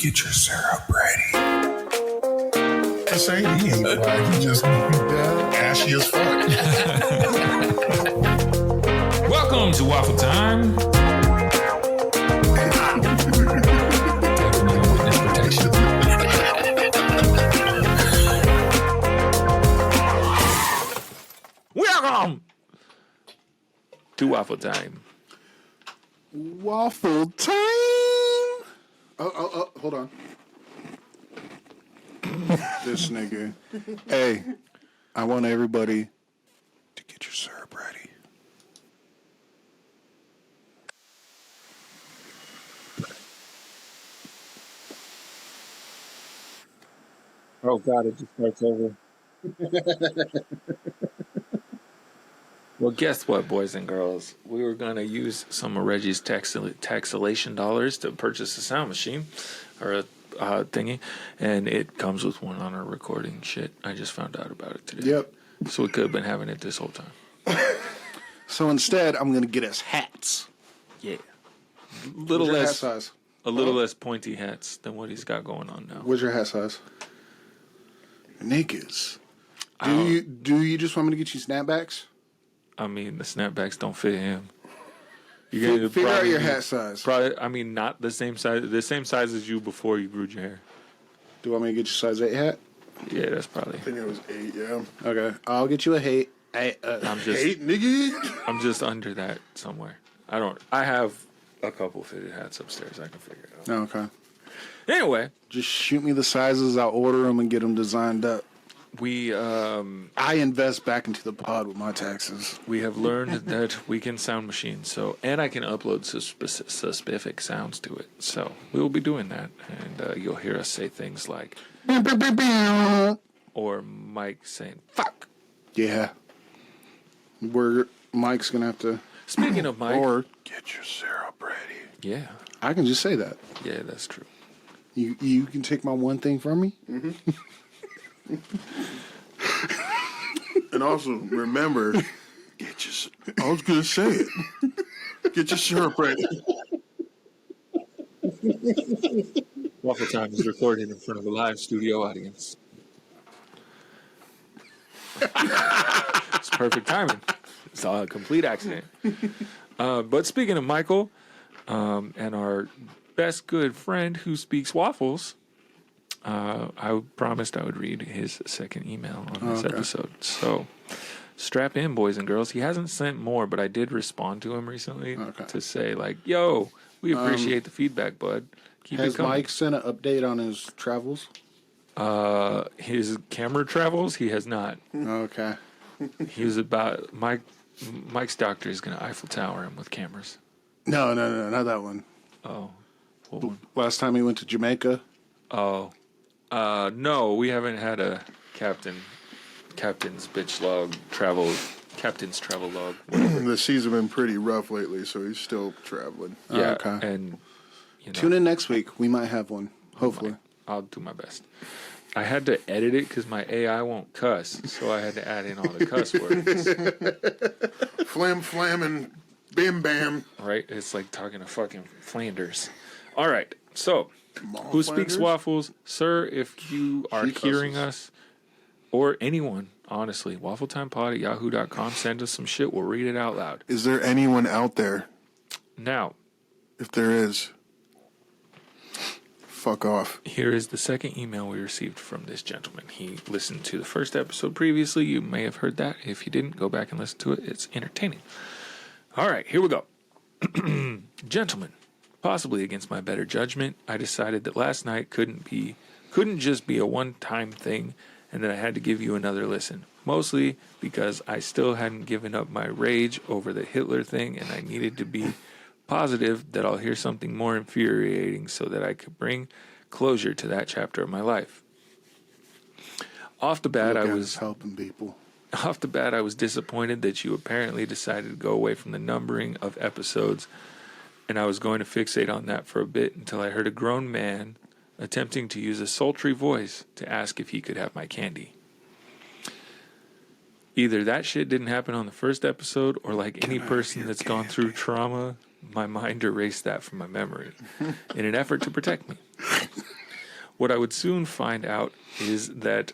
Get your syrup ready. This ain't he ain't black. He just ashy as fuck. Welcome to Waffle Time. Definitely witness protection. Welcome to Waffle Time. Waffle time. Oh, hold on. This nigga. Hey, I want everybody to get your syrup ready. Oh God, it just starts over. Well, guess what, boys and girls? We were going to use some of Reggie's taxation dollars to purchase a sound machine or a thingy, and it comes with one on our recording shit. I just found out about it today. Yep. So we could have been having it this whole time. So instead, I'm going to get us hats. Yeah. What's your hat Less, size? a little less pointy hats than what he's got going on now. What's your hat size? Niggas. Do you just want me to get you snapbacks? I mean, the snapbacks don't fit him. You Figure out your hat size. Probably, I mean, not the same size. The same size as you before you grew your hair. Do you want me to get you size 8 hat? Yeah, that's probably. I think it was 8, yeah. Okay. I'll get you a hate. I'm just 8, nigga? I'm just under that somewhere. I have a couple fitted hats upstairs. I can figure it out. Okay. Anyway, Just shoot me the sizes. I'll order them and get them designed up. we I invest back into the pod with my taxes. have learned that we can sound machine. So, and I can upload specific sounds to it. So we will be doing that, and you'll hear us say things like, or Mike saying "fuck." Yeah. Mike's going to have to... Speaking of Mike, Or Get your syrup ready. yeah, I can just say that. yeah, that's true. You can take my one thing from me? And also, remember, I was going to say it. Get your syrup ready. Waffle Time is recorded in front of a live studio audience. It's perfect timing. It's a complete accident. But speaking of Michael, and our best good friend who speaks waffles, I promised I would read his second email on this episode. So strap in, boys and girls. He hasn't sent more, but I did respond to him recently to say, like, yo, we appreciate the feedback, bud. Keep it Has coming. Mike sent an update on his travels? His camera travels, he has not. Okay. He was about Mike's doctor is going to Eiffel Tower him with cameras. No, not that one. Oh, what one? Last time he went to Jamaica. Oh, no, we haven't had a captain's bitch log captain's travel log. The seas have been pretty rough lately, so he's still traveling. Yeah, Okay. and Tune in next week. We might have one. Hopefully. I'll do my best. I had to edit it because my AI won't cuss, so I had to add in all the cuss words. Flam, flam, and bam, bam. Right? It's like talking to fucking Flanders. All right, so Mall who speaks Flanders? waffles? Sir, if you are She hearing cusses. us, or anyone, honestly, waffletimepod@yahoo.com, send us some shit. We'll read it out loud. Is there anyone out there? Now, If there is, fuck off. here is the second email we received from this gentleman. He listened to the first episode previously. You may have heard that. If you didn't, go back and listen to it. It's entertaining. All right, here we go. Gentlemen, possibly against my better judgment, I decided that last night couldn't just be a one-time thing and that I had to give you another listen. Mostly because I still hadn't given up my rage over the Hitler thing and I needed to be positive that I'll hear something more infuriating so that I could bring closure to that chapter of my life. Off the bat, Look I at was us helping people. disappointed that you apparently decided to go away from the numbering of episodes, and I was going to fixate on that for a bit until I heard a grown man attempting to use a sultry voice to ask if he could have my candy. Either that shit didn't happen on the first episode, or like any person that's gone through trauma, my mind erased that from my memory in an effort to protect me. What I would soon find out is that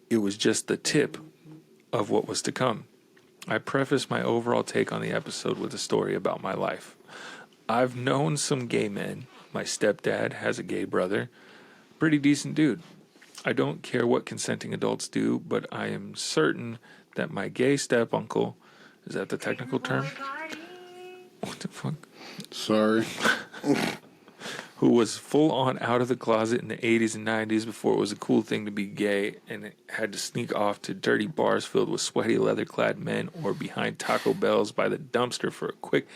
it was just the tip of what was to come. I preface my overall take on the episode with a story about my life. I've known some gay men. My stepdad has a gay brother. Pretty decent dude. I don't care what consenting adults do, but I am certain that my gay step-uncle, is that the technical term? What the fuck? Sorry. Who was full on out of the closet in the 80s and 90s before it was a cool thing to be gay and had to sneak off to dirty bars filled with sweaty leather-clad men or behind Taco Bells by the dumpster for a quick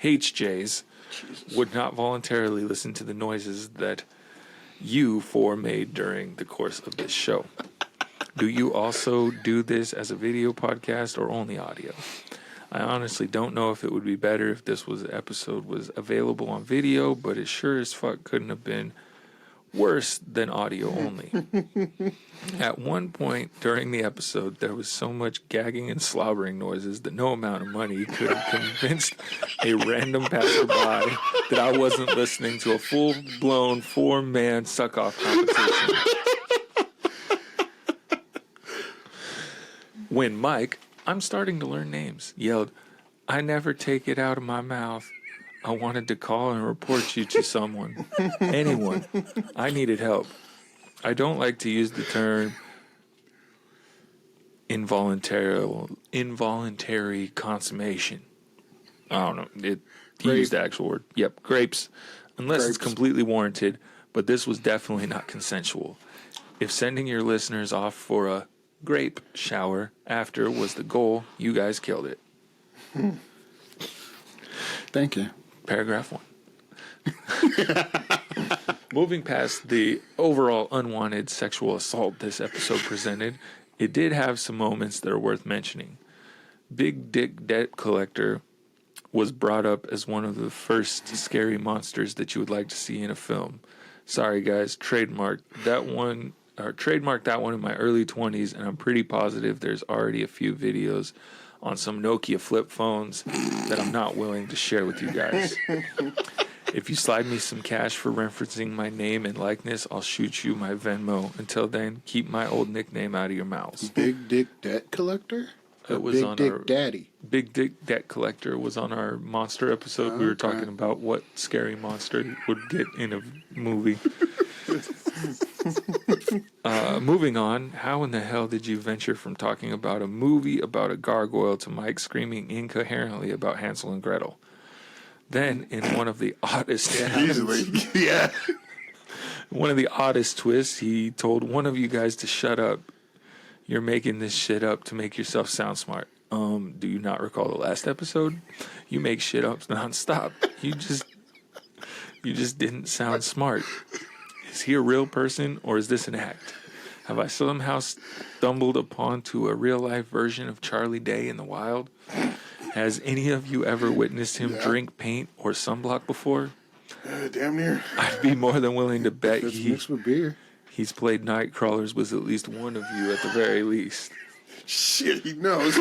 HJs, would not voluntarily listen to the noises that you four made during the course of this show. Do you also do this as a video podcast or only audio? I honestly don't know if it would be better if this episode was available on video, but it sure as fuck couldn't have been worse than audio only. At one point during the episode, there was so much gagging and slobbering noises that no amount of money could have convinced a random passerby that I wasn't listening to a full-blown 4-man suck-off competition. When Mike, I'm starting to learn names, yelled, "I never take it out of my mouth. I wanted to call and report you to someone. Anyone. I needed help. I don't like to use the term involuntary consummation." I don't know. He used the actual word. Yep, grapes. Unless it's completely warranted, but this was definitely not consensual. If sending your listeners off for a grape shower after was the goal, you guys killed it. Thank you. Paragraph 1. Moving past the overall unwanted sexual assault this episode presented, it did have some moments that are worth mentioning. Big Dick Debt Collector was brought up as one of the first scary monsters that you would like to see in a film. Sorry guys, trademarked that one in my early 20s, and I'm pretty positive there's already a few videos on some Nokia flip phones that I'm not willing to share with you guys. If you slide me some cash for referencing my name and likeness, I'll shoot you my Venmo. Until then, keep my old nickname out of your mouths. Big Dick Debt Collector? It was Big on Dick our Daddy? Big Dick Debt Collector was on our monster episode. We were Okay. talking about what scary monster would get in a movie. Moving on, how in the hell did you venture from talking about a movie about a gargoyle to Mike screaming incoherently about Hansel and Gretel? Then, in one of the oddest Easily. Yeah. one of the oddest twists, he told one of you guys to shut up. You're making this shit up to make yourself sound smart. Do you not recall the last episode? You make shit up nonstop. You just didn't sound smart. Is he a real person or is this an act? Have I somehow stumbled upon to a real life version of Charlie Day in the wild? Has any of you ever witnessed him drink paint or sunblock before? Damn near. I'd be more than willing to bet It's mixed with beer. he's played night crawlers with at least one of you at the very least. Shit, he knows.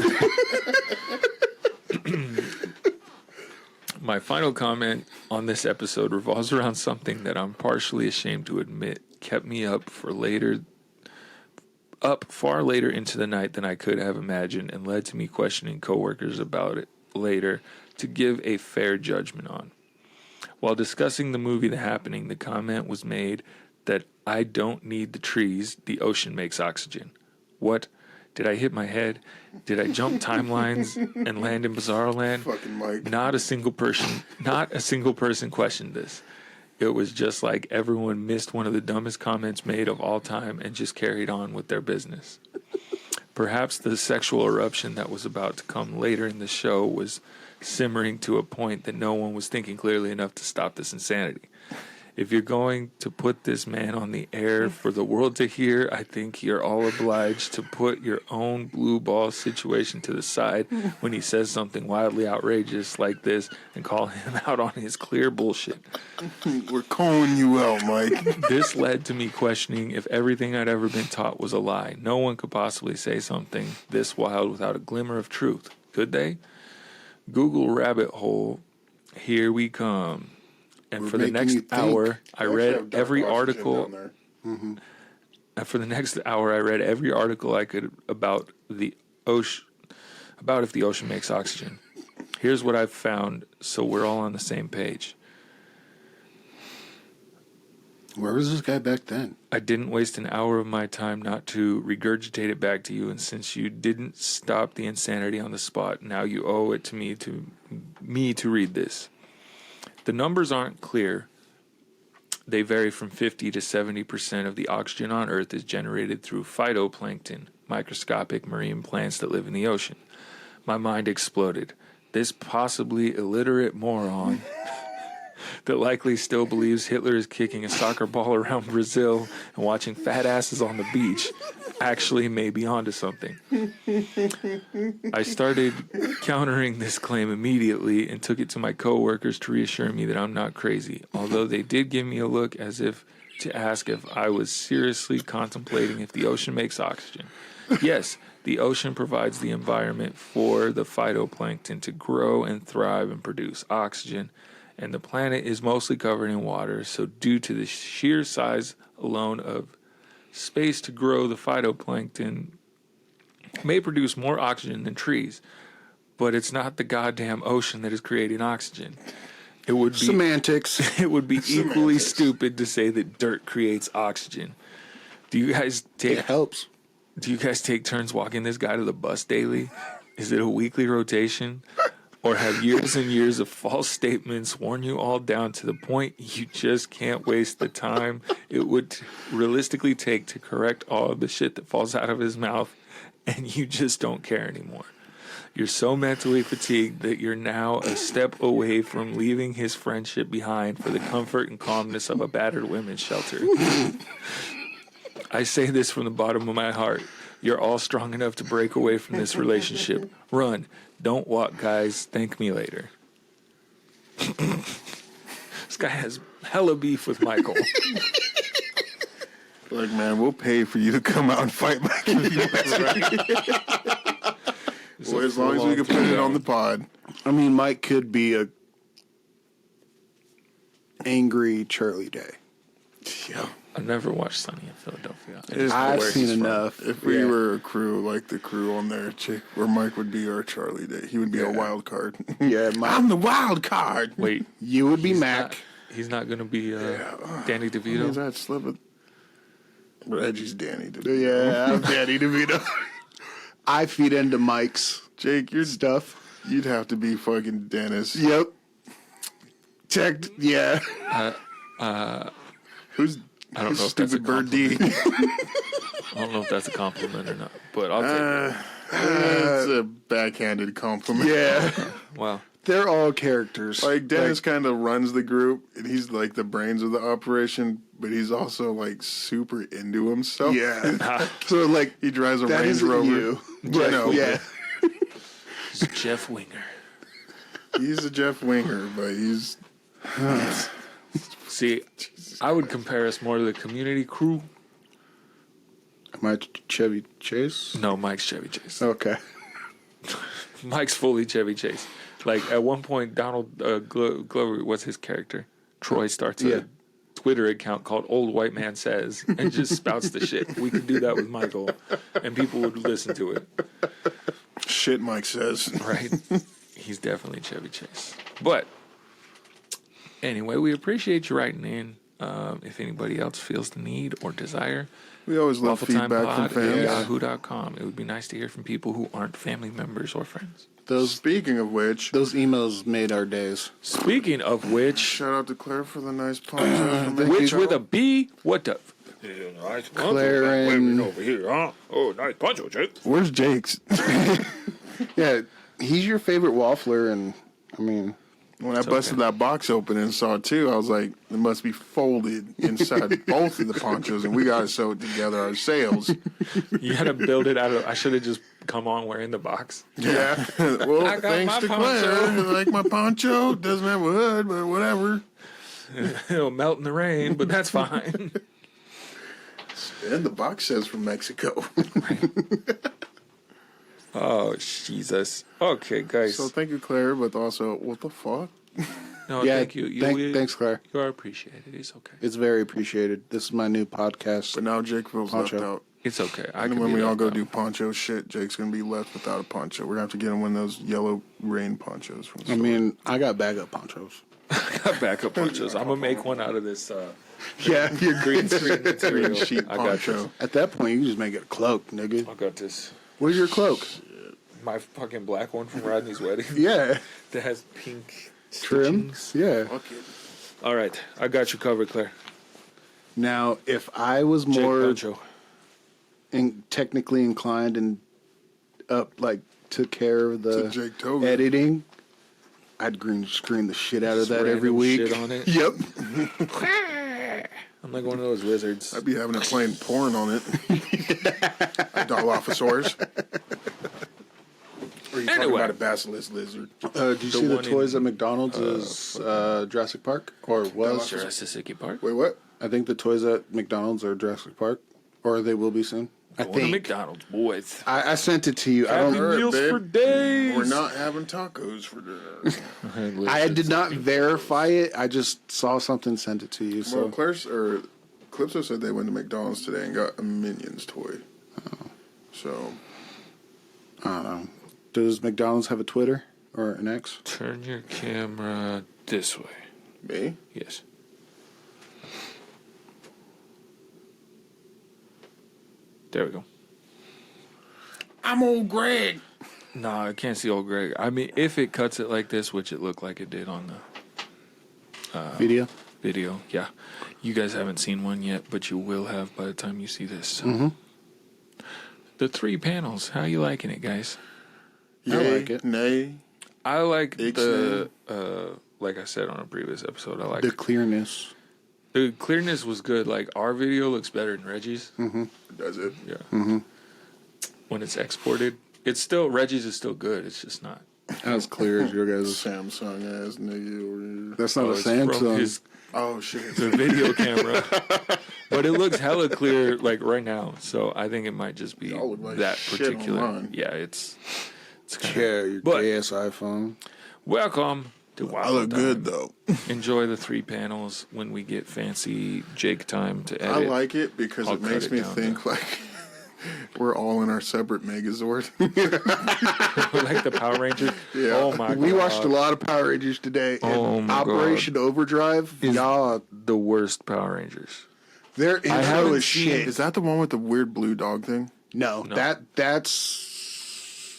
My final comment on this episode revolves around something that I'm partially ashamed to admit kept me up far later into the night than I could have imagined and led to me questioning coworkers about it later to give a fair judgment on. While discussing the movie The Happening, the comment was made that I don't need the trees, the ocean makes oxygen. What? Did I hit my head? Did I jump timelines and land in Bizarro Land? Fucking Mike. Not a single person questioned this. It was just like everyone missed one of the dumbest comments made of all time and just carried on with their business. Perhaps the sexual eruption that was about to come later in the show was simmering to a point that no one was thinking clearly enough to stop this insanity. If you're going to put this man on the air for the world to hear, I think you're all obliged to put your own blue ball situation to the side when he says something wildly outrageous like this and call him out on his clear bullshit. We're calling you out, Mike. This led to me questioning if everything I'd ever been taught was a lie. No one could possibly say something this wild without a glimmer of truth, could they? Google rabbit hole, here we come. And We're for the making next you think. hour, I They actually read have dark every oxygen article. down there. And for the next hour, I read every article I could about the ocean, about if the ocean makes oxygen. Here's what I've found, so we're all on the same page. Where was this guy back then? I didn't waste an hour of my time not to regurgitate it back to you, and since you didn't stop the insanity on the spot, now you owe it to me to read this. The numbers aren't clear. They vary from 50 to 70% of the oxygen on Earth is generated through phytoplankton, microscopic marine plants that live in the ocean. My mind exploded. This possibly illiterate moron that likely still believes Hitler is kicking a soccer ball around Brazil and watching fat asses on the beach actually may be onto something. I started countering this claim immediately and took it to my coworkers to reassure me that I'm not crazy, although they did give me a look as if to ask if I was seriously contemplating if the ocean makes oxygen. Yes, the ocean provides the environment for the phytoplankton to grow and thrive and produce oxygen, and the planet is mostly covered in water, so due to the sheer size alone of space to grow, the phytoplankton may produce more oxygen than trees, but it's not the goddamn ocean that is creating oxygen. It would be Semantics. It would be equally stupid to say that dirt creates oxygen. Do you guys It helps. Do you guys take turns walking this guy to the bus daily? Is it a weekly rotation? Or have years and years of false statements worn you all down to the point you just can't waste the time it would realistically take to correct all of the shit that falls out of his mouth, and you just don't care anymore? You're so mentally fatigued that you're now a step away from leaving his friendship behind for the comfort and calmness of a battered women's shelter. I say this from the bottom of my heart. You're all strong enough to break away from this relationship. Run. Don't walk, guys. Thank me later. This guy has hella beef with Michael. Like, man, we'll pay for you to come out and fight back if you want. Well, as long as we can put it on the pod. I mean, Mike could be a angry Charlie Day. Yeah. I've never watched Sunny in Philadelphia. I've seen enough. If we were a crew, like the crew on there, where Mike would be our Charlie Day, he would be a wild card. Yeah, Mike. I'm the wild card. Wait, You would be Mac. he's not going to be Danny Who's DeVito. that slip of... Reggie's Danny. Yeah, I'm Danny DeVito. I feed into Mike's Jake, your stuff. You'd have to be fucking Dennis. Yep. Checked. Yeah. Who's I don't know if that's a stupid bird D? I don't know if that's a compliment or not, but I'll take it. It's a backhanded compliment. Yeah. Wow. They're all characters. Like Dennis kind of runs the group, and he's like the brains of the operation, but he's also like super into himself. Yeah. So like He drives a that Range isn't Rover. you. I know, Yeah. He's Jeff Winger. He's a Jeff Winger, but he's See, I would compare us more to the Community crew. Am I Chevy Chase? No, Mike's Chevy Chase. Okay. Mike's fully Chevy Chase. Like at one point, Donald Glover, what's his character? Troy starts Yeah. a Twitter account called Old White Man Says and just spouts the shit. We could do that with Michael, and people would listen to it. shit. Mike says. Right? He's definitely Chevy Chase. But anyway, we appreciate you writing in. If anybody else feels the need or desire, We always love feedback from fans. Yahoo.com. It would be nice to hear from people who aren't family members or friends. Speaking of which, Those emails made our days. Speaking of which, shout out to Claire for the nice poncho. from which Mexico. with a B, what the? Nice Claire and- over here, huh? Oh, nice poncho, Jake. Where's Jake's? Yeah, he's your favorite waffler, and I mean, When I busted that box open and saw it too, I was like, it must be folded inside both of the ponchos, and we got to sew it together ourselves. You had to build it out of. I should have just come on wearing the box. Yeah. Well, I got thanks my to poncho. Claire. I like my poncho. Doesn't have a hood, but whatever. It'll melt in the rain, but that's fine. And the box says from Mexico. Oh, Jesus. Okay, guys. So thank you, Claire, but also, what the fuck? No, Yeah, thank you. thanks, Claire. You are appreciated. It's okay. It's very appreciated. This is my new podcast. But now Jake feels left Poncho. out. It's okay. I And can when be we all left go out. do poncho shit, Jake's gonna be left without a poncho. We're gonna have to get him one of those yellow rain ponchos from the I store. mean, I got backup ponchos. backup ponchos. I'm gonna make one out of this Yeah, you're green screen material. sheet I got this. poncho. At that point, you just make it a cloak, nigga. I got this. Where's your cloak? My fucking black one from Rodney's wedding. Yeah, That has pink trim. stitchings. Yeah. Fuck it. All right, I got you covered, Claire. Now, if I was Jake more Poncho. technically inclined and took care of the To Jake Toga. editing, I'd green screen the shit out of Just that every random week. shit on it. Yep. I'm like one of those wizards. I'd be having it playing porn on it. Dilophosaurus. Or are you talking Anyway. about a basilisk lizard? Did you see the one toys in, at McDonald's is Jurassic Park? Or was? Jurassic Park. Wait, what? I think the toys at McDonald's are Jurassic Park. Or they will be soon. I Going to think. McDonald's, boys. I sent it to you. I Happy don't. Alright, meals babe. for days. We're not having tacos for dinner. I did not verify it. I just saw something, sent it to you. So Well, Calypso said they went to McDonald's today and got a Minions toy. So, I don't know. Does McDonald's have a Twitter or an X? Turn your camera this way. me? Yes. There we go. I'm old Greg. Nah, I can't see old Greg. I mean, if it cuts it like this, which it looked like it did on the Video. video, yeah. You guys haven't seen one yet, but you will have by the time you see this. The 3 panels. How you liking it, guys? Yay, like it. Nay. I like Ixnay. like I said on a previous episode, I like The clearness. the clearness was good. Like our video looks better than Reggie's. Does it? Yeah. When it's exported, it's still Reggie's is still good. It's just not. As clear as your guys'. Samsung ass nigga over here. That's not a it's from Samsung. his Oh shit. the video camera, but it looks hella clear like right now. So I think it might just be Y'all look like that shit on particular. mine. Yeah, it's kind Yeah, your But- gay ass iPhone. welcome to Wild I look Time. good though. Enjoy the 3 panels when we get fancy Jake time to I edit. like it because I'll it cut makes it me down think like we're all in our separate Megazord. like the Power Rangers. Yeah. Oh my god. We watched a lot of Power Rangers today. And Oh my Operation Overdrive. Y'all, the worst Power Rangers. their intro haven't is seen- shit. Is that the one with the weird blue dog thing? No, No. that's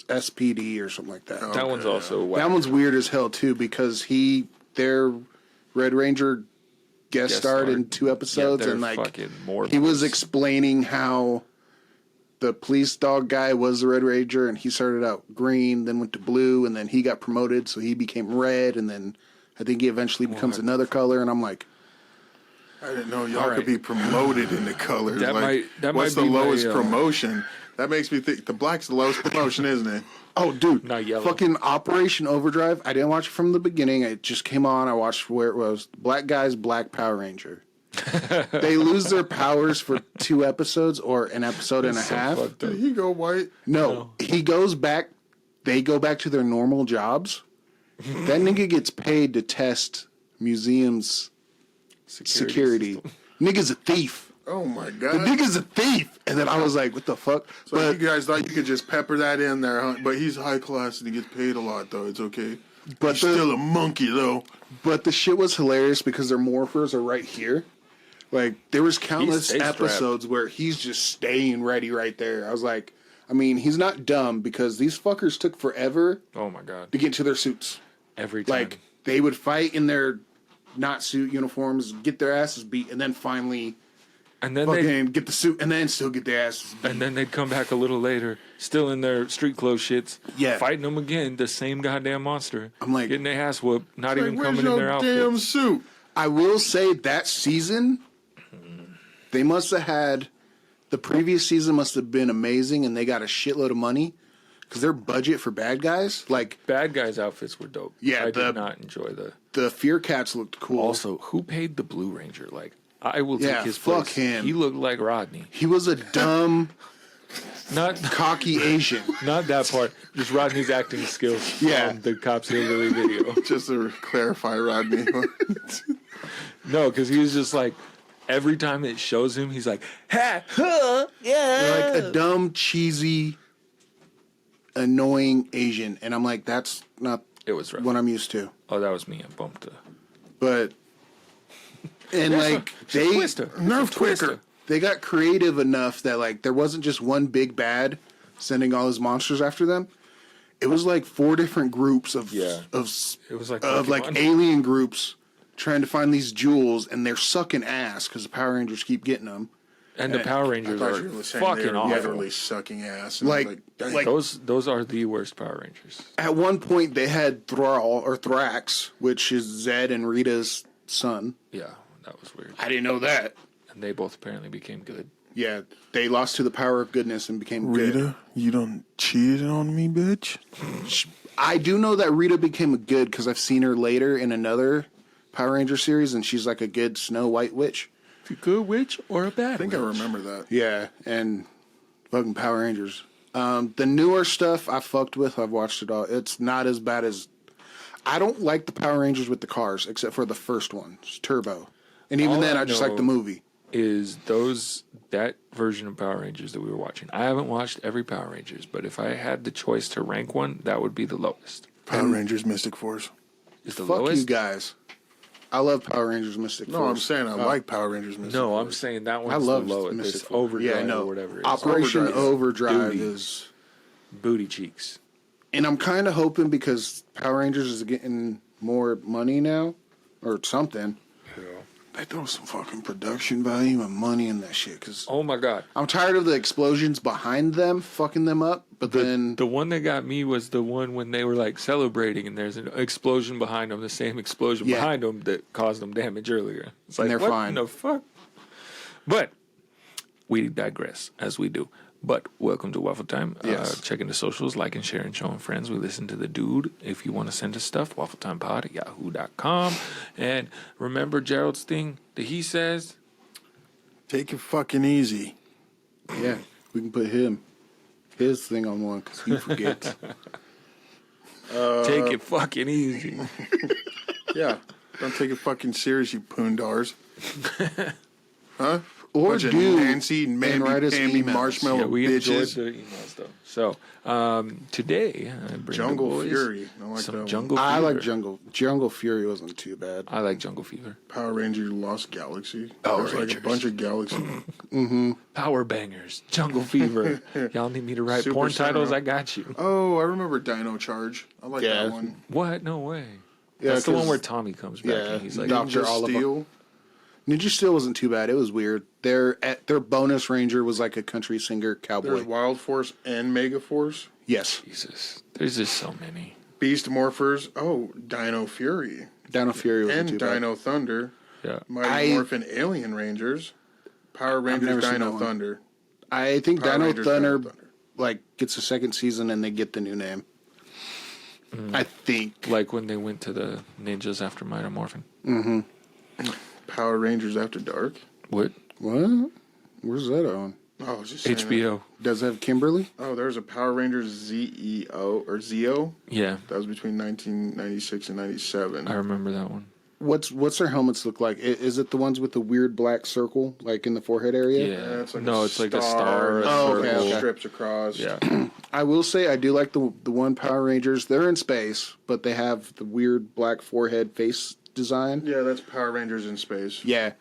SPD or something like that. That one's also whack. That one's weird as hell too because their Red Ranger guest starred in 2 episodes they're and like fucking more he was movies. explaining how the police dog guy was the Red Ranger and he started out green, then went to blue, and then he got promoted so he became red, and then I think he eventually becomes another color, and I'm like, I didn't know y'all All could right. be promoted into colors. That like, might what's be the my, lowest promotion? That makes me think the black's the lowest promotion, isn't it? oh, dude, Not yellow. fucking Operation Overdrive. I didn't watch it from the beginning. It just came on. I watched where it was. Black guy's Black Power Ranger. They lose their powers for 2 episodes or an episode and a half. Did he go white? No, he goes back. They go back to their normal jobs. That nigga gets paid to test museums' security. Nigga's a thief. Oh my The god! nigga's a thief. And then I was like, what the fuck? So But you guys thought you could just pepper that in there, huh? But he's high class and he gets paid a lot, though. It's okay. But He's the- still a monkey, though. the shit was hilarious because their morphers are right here. Like there was countless stays strapped. episodes where he's just staying ready right there. I was like, I mean, he's not dumb because these fuckers took forever Oh my god. to get to their suits. Every time. Like they would fight in their not suit uniforms, get their asses beat, and then finally and then they fucking get the suit, and then still get their asses beat. and then they'd come back a little later, still in their street clothes shits, Yeah. fighting them again, the same goddamn monster. I'm like- getting their ass whooped, not even Like, coming where's in your their damn outfits. suit? I will say that season, they must have had the previous season must have been amazing, and they got a shitload of money because their budget for bad guys, like Bad guys' outfits were dope. Yeah, I the- did not enjoy the. the Fear Cats looked cool. Also, who paid the Blue Ranger? Like, I will Yeah, take his fuck place. him. He looked like Rodney. He was a dumb Not cocky Asian. not that part. Just Rodney's acting skills. Yeah. The Cops Hillbilly video. Just to clarify, Rodney. No, because he was just like, every time it shows him, he's like, ha, huh, yeah. Like a dumb, cheesy, annoying Asian. And I'm like, that's not It was rough. what I'm used to. Oh, that was me. I bumped the But, and like, they, Twister. Nerf quicker. they got creative enough that like there wasn't just one big bad sending all his monsters after them. It was like 4 different groups of Yeah. of It was like of like Pokemon. alien groups trying to find these jewels, and they're sucking ass because the Power Rangers keep getting them. And the Power I Rangers thought are you were saying fucking they were awful. literally sucking ass. And I was Like- dang. like- Those are the worst Power Rangers. At one point, they had Thrall or Thrax, which is Zed and Rita's son. Yeah, that was weird. I didn't know that. And they both apparently became good. Yeah, they lost to the power of goodness and became good. Rita, you don't cheat on me, bitch. I do know that Rita became a good because I've seen her later in another Power Ranger series, and she's like a good Snow White witch. A good witch or a bad I think I remember that. Yeah, and fucking Power Rangers. The newer stuff I fucked with, I've watched it all. It's not as bad as. I don't like the Power Rangers with the cars, except for the first one, it's Turbo. And even All then, I I just like the know- movie. Is that version of Power Rangers that we were watching. I haven't watched every Power Rangers, but if I had the choice to rank one, that would be the lowest. Power Rangers Mystic Force. Is the Fuck lowest? you guys. I love Power Rangers Mystic No, Force. I'm saying I like Power Rangers Mystic No, Force. I'm saying that one's I love the lowest. Mystic It's Force. Overdrive Yeah, no. or whatever it is. Operation Overdrive Duty. is. Booty cheeks. And I'm kind of hoping because Power Rangers is getting more money now, or something. They throw some fucking production value and money in that shit. Because Oh my god. I'm tired of the explosions behind them fucking them up. But then The one that got me was the one when they were like celebrating and there's an explosion behind them, the same explosion Yeah. behind them that caused them damage earlier. It's like, they're what fine. in the fuck? But we digress, as we do. But welcome to Waffle Time. Yes. Checking the socials, like and share and showing friends. We listen to the dude. If you want to send us stuff, waffletimepod@yahoo.com. And remember Gerald's thing that he says, Take it fucking easy. yeah, we can put his thing on one because he forgets. take it fucking easy. Yeah. Don't take it fucking serious, you poondars. Huh? Or Bunch of do Nancy, and Mammy, write us Pammy, emails. Marshmallow Yeah, we enjoyed bitches. the emails though. So today I bring Jungle the boys Fury. I like that some one. Jungle I Fever. like Jungle Fury wasn't too bad. I like Jungle Fever. Power Ranger Lost Galaxy. Power There's like a Rangers. bunch of galaxies. Power Bangers, Jungle Fever. Y'all need me to write Super porn titles? Sentinel. I got you. Oh, I remember Dino Charge. I like Yeah. that one. What? No way. Yeah, That's the one 'cause- where Tommy comes back Yeah, and he's like, Dr. Ninja Oliver. Steel. Ninja Steel wasn't too bad. It was weird. Their bonus ranger was like a country singer cowboy. There's Wild Force and Mega Force. Yes, Jesus. There's just so many. Beast Morphers. Oh, Dino Fury. Dino Fury wasn't And too bad. Dino Thunder. Yeah. Mighty Morphin Alien Rangers. Power never Rangers seen that Dino one. Thunder. I think Power Dino Rangers Thunder like gets a second season and they get the new name. I think. Like when they went to the ninjas after Mighty Morphin. Power Rangers After Dark. What? What? Where's that on? Oh, I was just saying that. HBO. Does it have Kimberly? Oh, there's a Power Rangers ZEO or Zeo. Yeah. That was between 1996 and 97. I remember that one. What's their helmets look like? Is it the ones with the weird black circle, like in the forehead area? Yeah. It's like No, it's like a star. and a Oh, okay, circle. okay. strips across. Yeah. I will say I do like the one Power Rangers. They're in space, but they have the weird black forehead face design. Yeah, that's Power Rangers in space. Yeah,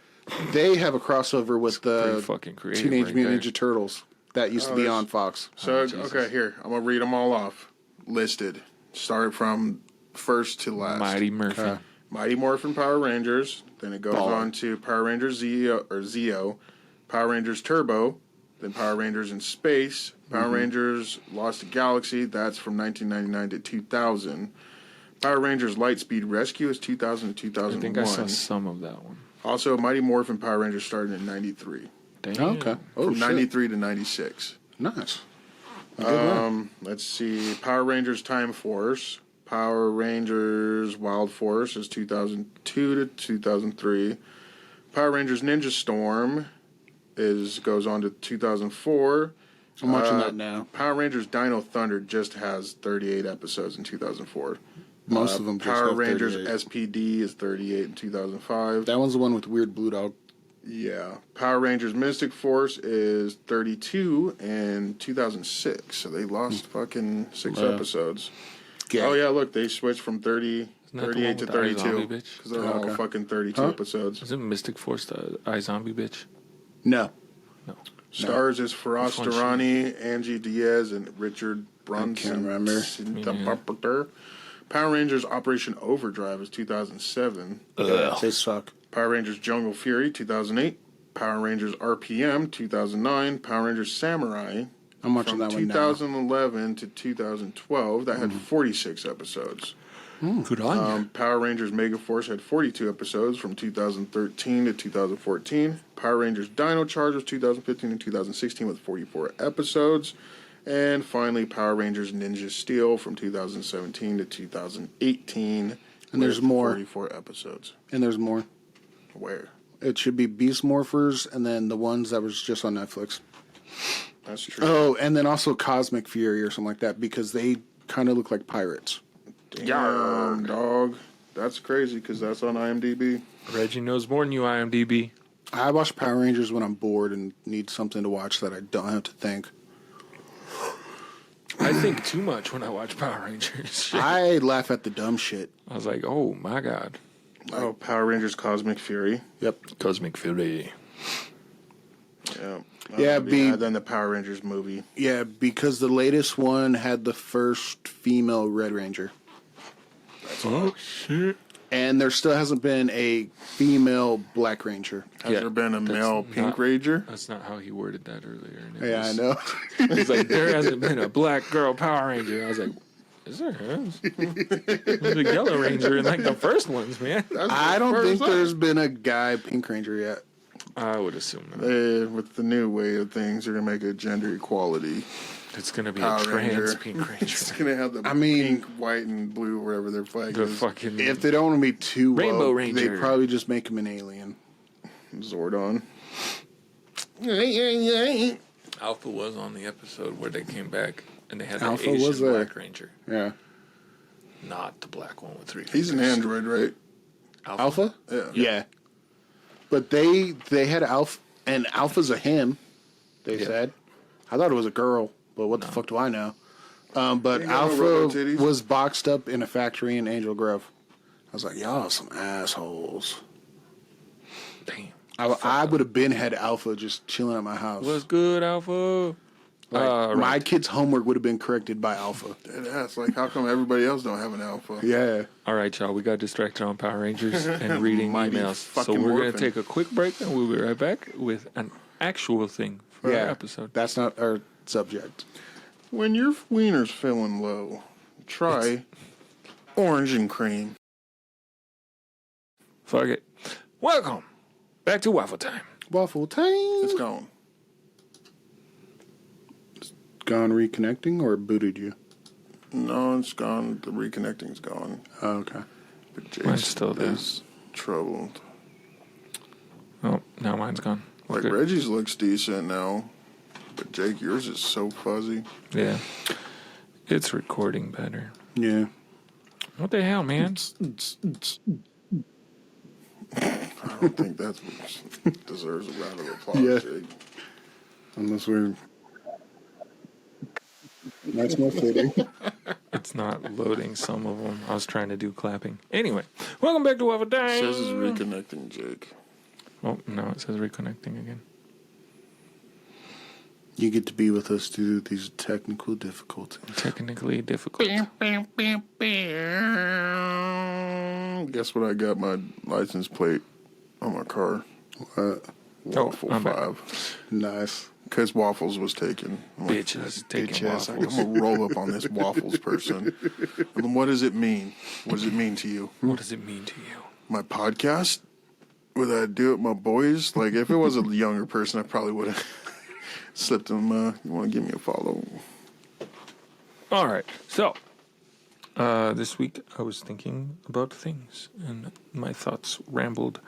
they have a crossover with Pretty the fucking creative. Teenage right Mutant there. Ninja Turtles that used to be there's- on Fox. So, Jesus. okay, here. I'm going to read them all off. Listed. Start from first to last. Mighty Murphy. Mighty Morphin Power Rangers. Then it goes Baller. on to Power Rangers Zeo, Power Rangers Turbo, then Power Rangers in Space, Power Rangers Lost to Galaxy. That's from 1999 to 2000. Power Rangers Lightspeed Rescue is 2000 to I 2001. think I saw some of that one. Also, Mighty Morphin Power Rangers started in 93. Damn. Okay. Oh, From shit. 93 to 96. Nice. Good run. Let's see. Power Rangers Time Force. Power Rangers Wild Force is 2002 to 2003. Power Rangers Ninja Storm goes on to 2004. I'm watching that now. Power Rangers Dino Thunder just has 38 episodes in 2004. Most of them just Power have Rangers 38. SPD is 38 in 2005. That one's the one with weird blue dog. Yeah. Power Rangers Mystic Force is 32 in 2006. So they lost fucking 6 episodes. Yeah. Oh, yeah, look, they switched from that the 38 one to with the iZombie 32. bitch? Because they're Oh, all okay. fucking 32 episodes. Is it Mystic Force, the iZombie bitch? No. No. Stars is Faraz Which one's Durrani, Angie Diaz, and Richard Brunson. remember. Power Rangers Operation Overdrive is 2007. They suck. Power Rangers Jungle Fury 2008. Power Rangers RPM 2009. Power Rangers Samurai I'm watching from that one now. 2011 to 2012. That had 46 episodes. Good on you. Power Rangers Mega Force had 42 episodes from 2013 to 2014. Power Rangers Dino Charge was 2015 and 2016 with 44 episodes. And finally, Power Rangers Ninja Steel from 2017 to 2018. And there's with more. 44 episodes. And there's more. Where? It should be Beast Morphers and then the ones that was just on Netflix. That's true. Oh, and then also Cosmic Fury or something like that because they kind of look like pirates. Damn, dog. That's crazy because that's on IMDb. Reggie knows more than you, IMDb. I watch Power Rangers when I'm bored and need something to watch that I don't have to think. I think too much when I watch Power Rangers. Shit. I laugh at the dumb shit. I was like, oh my god. Oh, Power Rangers Cosmic Fury. Yep. Cosmic Fury. Yeah. Yeah, then the Power Rangers movie. Yeah, because the latest one had the first female Red Ranger. Oh shit. And there still hasn't been a female Black Ranger. Has there been a that's male Pink not- Ranger? That's not how he worded that earlier. And it Yeah, I was- know. He's like, there hasn't been a black girl Power Ranger. I was like, is there? There's a Yellow Ranger in like the first ones, man. I don't think there's been a guy Pink Ranger yet. I would assume not. With the new way of things, they're gonna make a gender equality. It's gonna be Power a trans Ranger. Pink It's Ranger. gonna have the pink, white, and blue, wherever their flag The is. fucking If they don't want to be too Rainbow woke, Ranger. they probably just make him an alien. Zordon. Alpha was on the episode where they came back and they had the Alpha Asian was there. Black Ranger, Yeah. not the black one with 3 He's an fingers. android, right? Alpha? Yeah. Yeah. But they had Alpha, and Alpha's a him, they Yeah. said. I thought it was a girl, but what the fuck do I know? But Ain't got no Alpha rubber titties. was boxed up in a factory in Angel Grove. I was like, y'all are some assholes. Damn. I would have been had Alpha just chilling at my house. What's good, Alpha? Like, my Right. kid's homework would have been corrected by Alpha. That's like, how come everybody else don't have an alpha? Yeah. All right, y'all. We got distracted on Power Rangers and reading Mighty emails. So fucking we're going morphin'. to take a quick break and we'll be right back with an actual thing for Yeah. our episode. That's not our subject. When your wiener's feeling low, try orange and cream. Fuck it. Welcome back to Waffle Time. Waffle time. It's gone. Gone reconnecting or booted you? No, it's gone. The reconnecting's gone. Oh, okay. But Jake's Mine's still there. is troubled. Oh, now mine's gone. Like Good. Reggie's looks decent now, but Jake, yours is so fuzzy. Yeah. It's recording better. Yeah. What the hell, man? I don't think that's what deserves a round of applause, Yeah. Jake. Unless we're. That's more fitting. It's not loading some of them. I was trying to do clapping. Anyway, welcome back to Waffle Time. It says it's reconnecting, Jake. Oh, no, it says reconnecting again. You get to be with us through these technical difficulties. Technically difficult. Guess what? I got my license plate on my car. Waffle I'm back. 5. Nice. Because Waffles was taken. I'm like, Bitches taking bitch ass. waffles. I'm gonna roll up on this Waffles person. And then what does it mean? What does it mean to you? What does it mean to you? My podcast? Would I do it with my boys? Like, if it was a younger person, I probably would have slipped them. You want to give me a follow? All right. So, this week I was thinking about things and my thoughts rambled.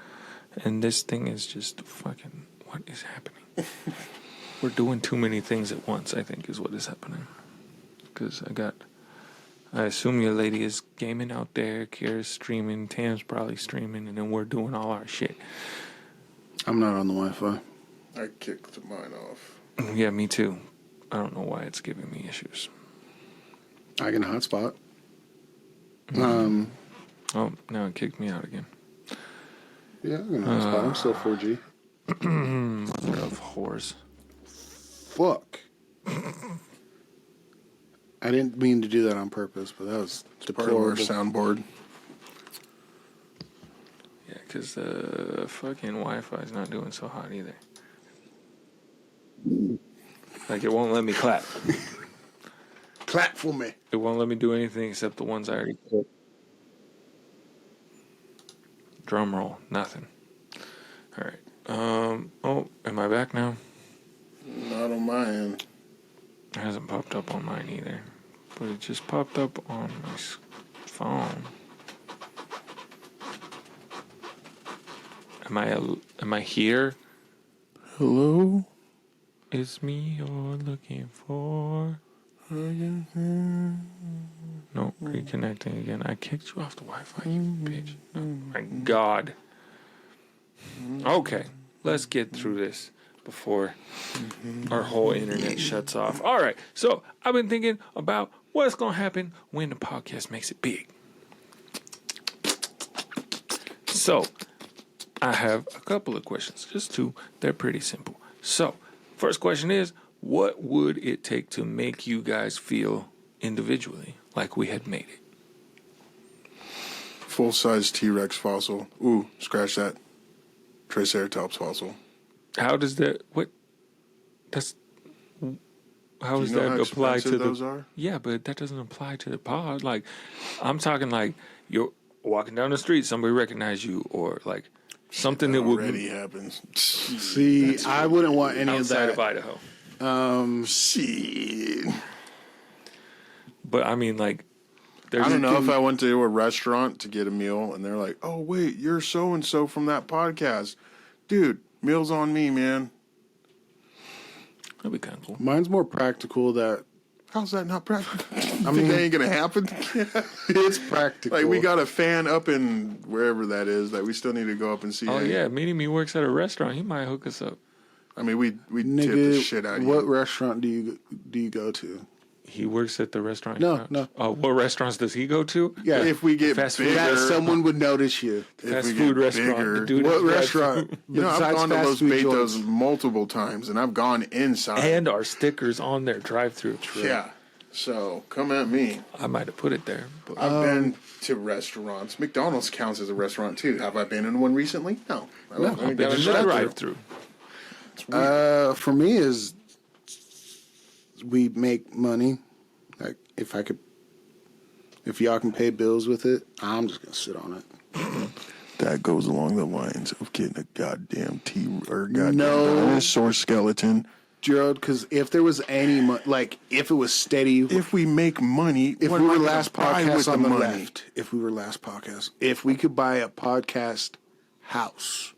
And this thing is just fucking, what is happening? we're doing too many things at once, I think, is what is happening. Because I assume your lady is gaming out there, Kira's streaming, Tam's probably streaming, and then we're doing all our shit. I'm not on the Wi-Fi. I kicked mine off. Yeah, me too. I don't know why it's giving me issues. I get a hotspot. Oh, now it kicked me out again. Yeah, I get a hotspot. I'm still 4G. Mother of whores. Fuck. I didn't mean to do that on purpose, but that was Part of our deplorable. soundboard. Yeah, because the fucking Wi-Fi is not doing so hot either. Like, it won't let me clap. Clap for me. It won't let me do anything except the ones I already put. Drum roll, nothing. All right. Oh, am I back now? Not on my end. It hasn't popped up on mine either. But it just popped up on my phone. Am I here? Hello? It's me you're looking for. No, reconnecting again. I kicked you off the Wi-Fi, you bitch. Oh my God. Okay, let's get through this before our whole internet shuts off. All right, so I've been thinking about what's going to happen when the podcast makes it big. So, I have a couple of questions, just two. They're pretty simple. So, first question is, what would it take to make you guys feel individually like we had made it? Full-size T-Rex fossil. Ooh, scratch that. Triceratops fossil. How does that, what, that's, how Do does you know that how apply to expensive the, those are? yeah, but that doesn't apply to the pod. Like, I'm talking like you're walking down the street, somebody recognize you, or like something that would Already happens. See, I wouldn't want any of outside that. of Idaho. Shit. But I mean, like, there's I don't know if I went to a restaurant to get a meal and they're like, "Oh wait, you're so and so from that podcast, dude. Meals on me, man." that'd be kind of cool. Mine's more practical that How's that not practical? I mean, that ain't gonna happen. it's practical. Like we got a fan up in wherever that is that we still need to go up and see. Oh Hey, yeah, meeting me works at a restaurant. He might hook us up. I mean we tip the Nigga, shit out of what you. restaurant do you go to? He works at the restaurant. No, no. Oh, what restaurants does he go to? Yeah, If we get Fast food. bigger, that someone would notice you. if Fast we food get restaurant. bigger- The dude What is drive-through. restaurant? You know, I've besides gone to fast Los food Betos joints? multiple times, and I've gone inside. And our stickers on their drive-through. Yeah, so come at me. I might have put it there. But I've been to restaurants. McDonald's counts as a restaurant too. Have I been in one recently? No. I've only I've been got in a the drive-through. drive-through. For me is we make money. Like if y'all can pay bills with it, I'm just gonna sit on it. That goes along the lines of getting a goddamn goddamn No. dinosaur skeleton. Gerald, because if there was any like if it was steady, If we make money, if what we am I were gonna last buy podcast with on the money? left, if we could buy a podcast house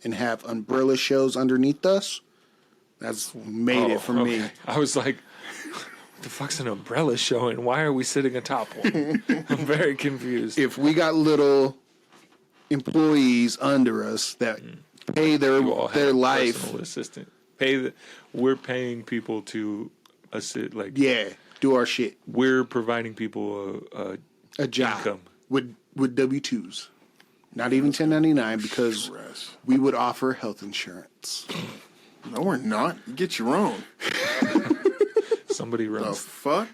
and have umbrella shows underneath us, that's made it for me. okay. I was like, what the fuck's an umbrella show and why are we sitting atop one? I'm very confused. If we got little employees under us that pay their You all have a life, personal assistant. We're paying people to assist. Like, yeah, do our shit. we're providing people A job income. with W-2s, not even 1099, because Stress. we would offer health insurance. No, we're not. You get your own. Somebody The runs. fuck?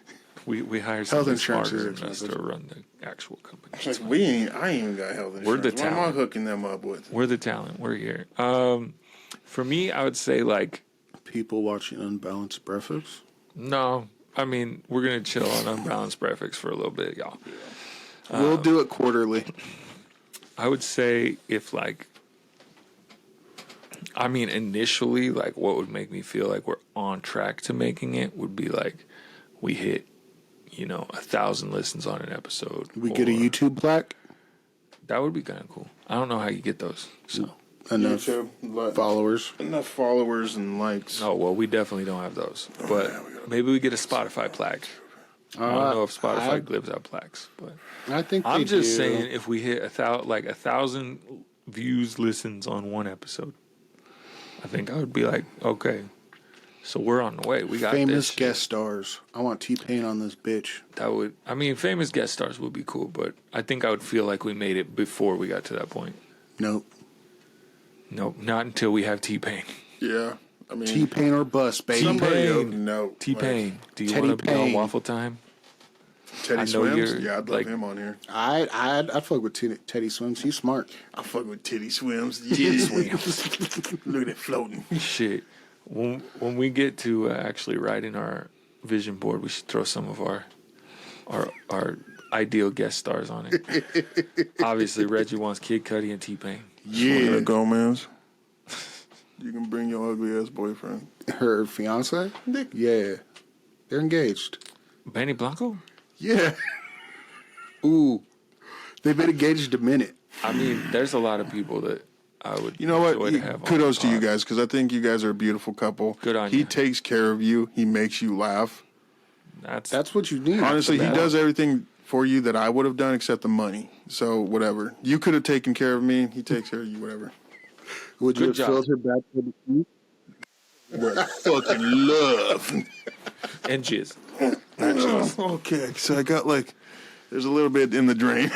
We hire somebody insurance smarter is than us to expensive. run the actual company. Like I ain't even got health insurance. We're the What am I talent. hooking them up with? We're the talent. We're here. For me, I would say like People watching Unbalanced Breakfast. no. I mean, we're gonna chill on Unbalanced Breakfast for a little bit, y'all. We'll do it quarterly. I would say if like, I mean, initially, like what would make me feel like we're on track to making it would be like we hit, 1,000 listens on an episode. We get a or- YouTube plaque. That would be kind of cool. I don't know how you get those. So enough followers. Enough followers and likes. Oh, well, we definitely don't have those. But maybe we get a Spotify plaque. I don't know if Spotify gives out plaques, but I think I'm they just do. saying if we hit 1,000 views, listens on one episode, I think I would be like, okay, so we're on the way. We got famous this guest stars. I want T-Pain on this bitch. That would, I mean, famous guest stars would be cool, but I think I would feel like we made it before we got to that point. Nope. Nope, not until we have T-Pain. Yeah. I mean, T-Pain or bust, baby. somebody T-Pain. no. T-Pain, do you Teddy want to be on Payne. Waffle Time? Teddy I know Swims? you're, Yeah, I'd love like- him on here. I'd fuck with Teddy Swims. He's smart. I fuck with Titty Swims. Titty Swims. Look at it floating. Shit. When we get to actually writing our vision board, we should throw some of our ideal guest stars on it. Obviously, Reggie wants Kid Cudi and T-Pain. Yeah, Gomez. You can bring your ugly ass boyfriend. Her fiance? Yeah. They're engaged. Benny Blanco? Yeah. Ooh. They've been engaged a minute. I mean, there's a lot of people that I would You know what? enjoy to have on Kudos the to you pod. guys because I think you guys are a beautiful couple. Good on he you. takes care of you. He makes you laugh. That's what you need. Honestly, he bad. does everything for you that I would have done except the money. So whatever. You could have taken care of me. He takes care of you. Whatever. Would you Good have job. filled her back with the What fucking love. and jizz. Okay, so I got there's a little bit in the drain.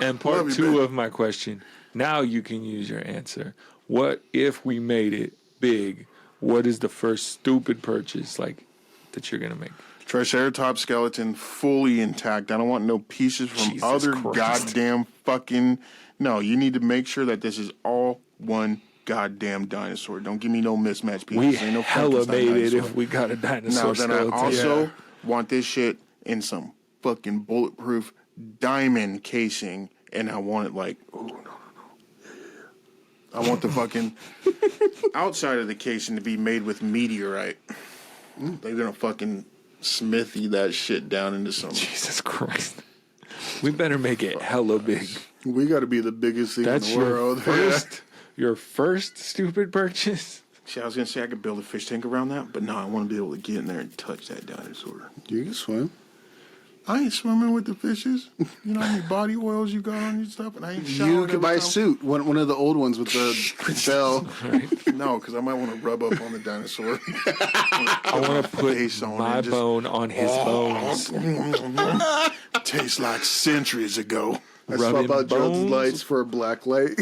And part Love you, two babe. of my question. Now you can use your answer. What if we made it big? What is the first stupid purchase that you're gonna make? Triceratops skeleton fully intact. I don't want no pieces from Jesus other Christ. goddamn fucking. No, you need to make sure that this is all one goddamn dinosaur. Don't give me no mismatched pieces. We Ain't no hella Frankenstein made it dinosaur. if we got a dinosaur Now, then I skeleton. also want this shit in some fucking bulletproof diamond casing, and I want it I want the fucking outside of the casing to be made with meteorite. They're gonna fucking smithy that shit down into some. Jesus Christ. We better make it hella big. We got to be the biggest thing That's in the world. your first stupid purchase. See, I was gonna say I could build a fish tank around that, but no, I want to be able to get in there and touch that dinosaur. You can swim. I ain't swimming with the fishes. You know how many body oils you got on your stuff, and I ain't showering. You could buy a every time. suit. One of the old ones with the bell. No, because I might want to rub up on the dinosaur. I want to put Face on my it, just- bone on his bones. Tastes like centuries ago. I swap Rubbing out Jones bones. lights for a black light.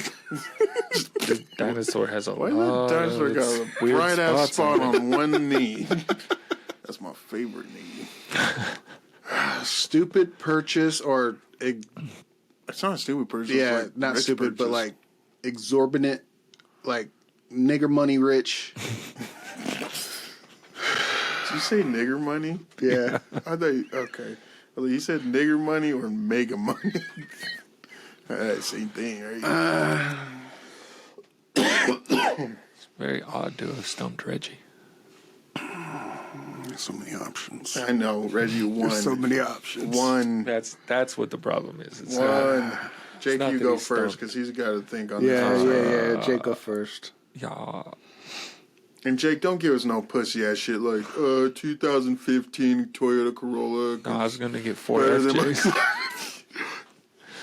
This dinosaur has a Why lot that dinosaur of got a weird bright ass spots spot on it. on one knee? That's my favorite knee. Stupid purchase or It's not a stupid purchase. yeah, like not rich stupid, but purchase. like exorbitant, like nigger money rich. Did you say nigger money? Yeah. I thought okay. Well, you said nigger money or mega money. Same thing, right? Very odd to have stumped Reggie. So many options. I know, Reggie won. There's so many options. One. That's what the problem is. It's One. Jake, not you that go he's first stumped. because he's got to think on Yeah, this. yeah. Jake go first. yeah. And Jake, don't give us no pussy ass shit like 2015 Toyota Corolla. No, I was gonna get 4 Better than FJs.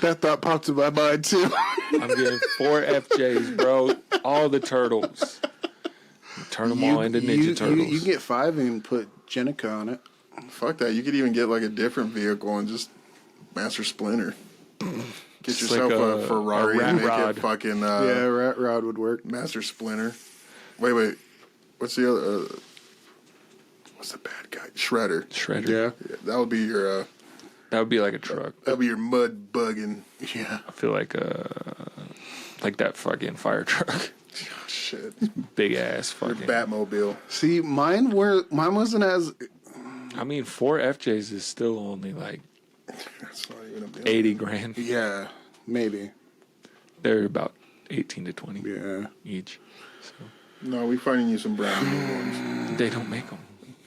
That thought popped in my mind too. I'm getting 4 FJs, bro. All the turtles. Turn them all into Ninja Turtles. You get 5 and put Jenica on it. Fuck that. You could even get like a different vehicle and just Master Splinter. Get Just yourself like a Ferrari a rat and make rod. it fucking Yeah, Rat Rod would work. Master Splinter. Wait. What's the other? What's the bad guy? Shredder. Shredder. Yeah. That would be your. That would be like a truck. That'd be your mud bugging. Yeah. I feel like that fucking fire truck. Shit. Big ass Your fucking. Batmobile. See, mine wasn't as I mean, 4 FJs is still only like That's not even a bill. 80 grand. yeah, maybe. They're about 18 to 20 Yeah. each. So No, we finding you some brand new ones. they don't make them.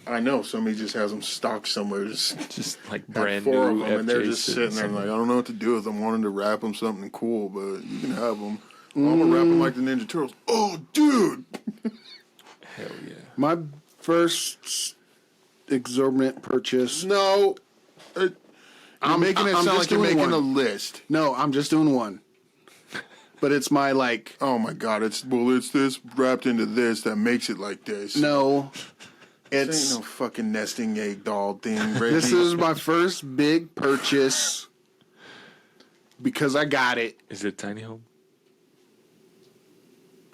I know somebody just has them stocked somewhere. Just like Had brand four new of them, and they're FJ just sitting there like, I don't know what to do with them. Wanting to wrap them something cool, but you can have them. I'm gonna wrap them like the Ninja Turtles. Oh, dude! Hell yeah. My first exorbitant purchase. No, you're making it I'm sound just like you're doing making one. a list. No, I'm just doing one. But it's my like. Oh my god! It's this wrapped into this that makes it like this. No, This it's ain't no fucking nesting egg doll thing. Reggie. this is my first big purchase because I got it. Is it tiny home?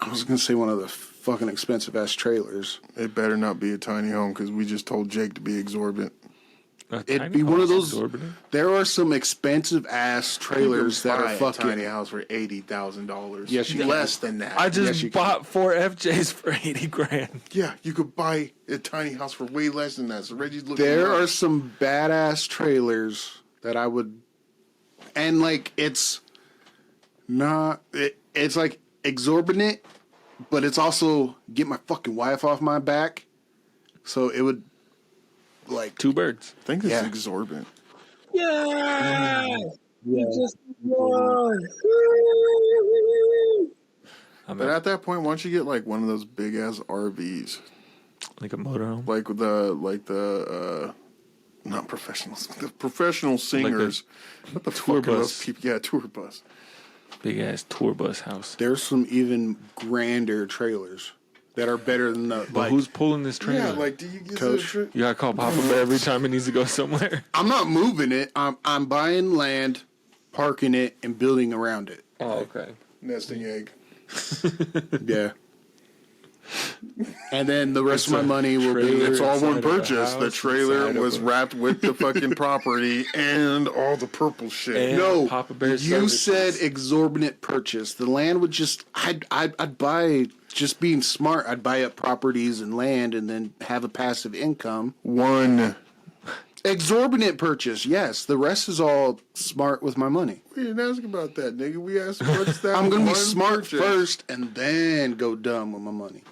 I was gonna say one of the fucking expensive ass trailers. It better not be a tiny home because we just told Jake to be exorbitant. It'd be one of those. There are some expensive ass trailers that are a fucking. tiny house for $80,000. Yes, you can. less than that. I just Yes, you can. bought 4 FJs for 80 grand. Yeah, you could buy a tiny house for way less than that. So Reggie's looking. There around. are some badass trailers that I would, and like it's not. It's like exorbitant, but it's also get my fucking wife off my back. So it would, like, 2 birds. I think it's Yeah. exorbitant. I'm But at, at that point, why don't you get like one of those big ass RVs, like a motorhome. like the not professionals, the professional singers. What the tour fuck are those bus. people? Yeah, tour bus. Big ass tour bus house. there's some even grander trailers that are better than the. But Like, who's pulling this trailer? Yeah, like do you get Coach. You gotta call Papa Bear every time it needs to go somewhere. I'm not moving it. I'm buying land, parking it, and building around it. Oh, okay. nesting egg? Yeah. And then the rest of my a money will be. trailer. It's all one Inside of a purchase. The house, trailer inside of was a- wrapped with the fucking property and all the purple shit. And- No, Papa Bear you services. said exorbitant purchase. The land would just. I'd buy. Just being smart, I'd buy up properties and land, and then have a passive income. One. Exorbitant purchase, yes. The rest is all smart with my money. We didn't ask about that, nigga. We asked what's that. I'm gonna be one smart purchase? first, and then go dumb with my money.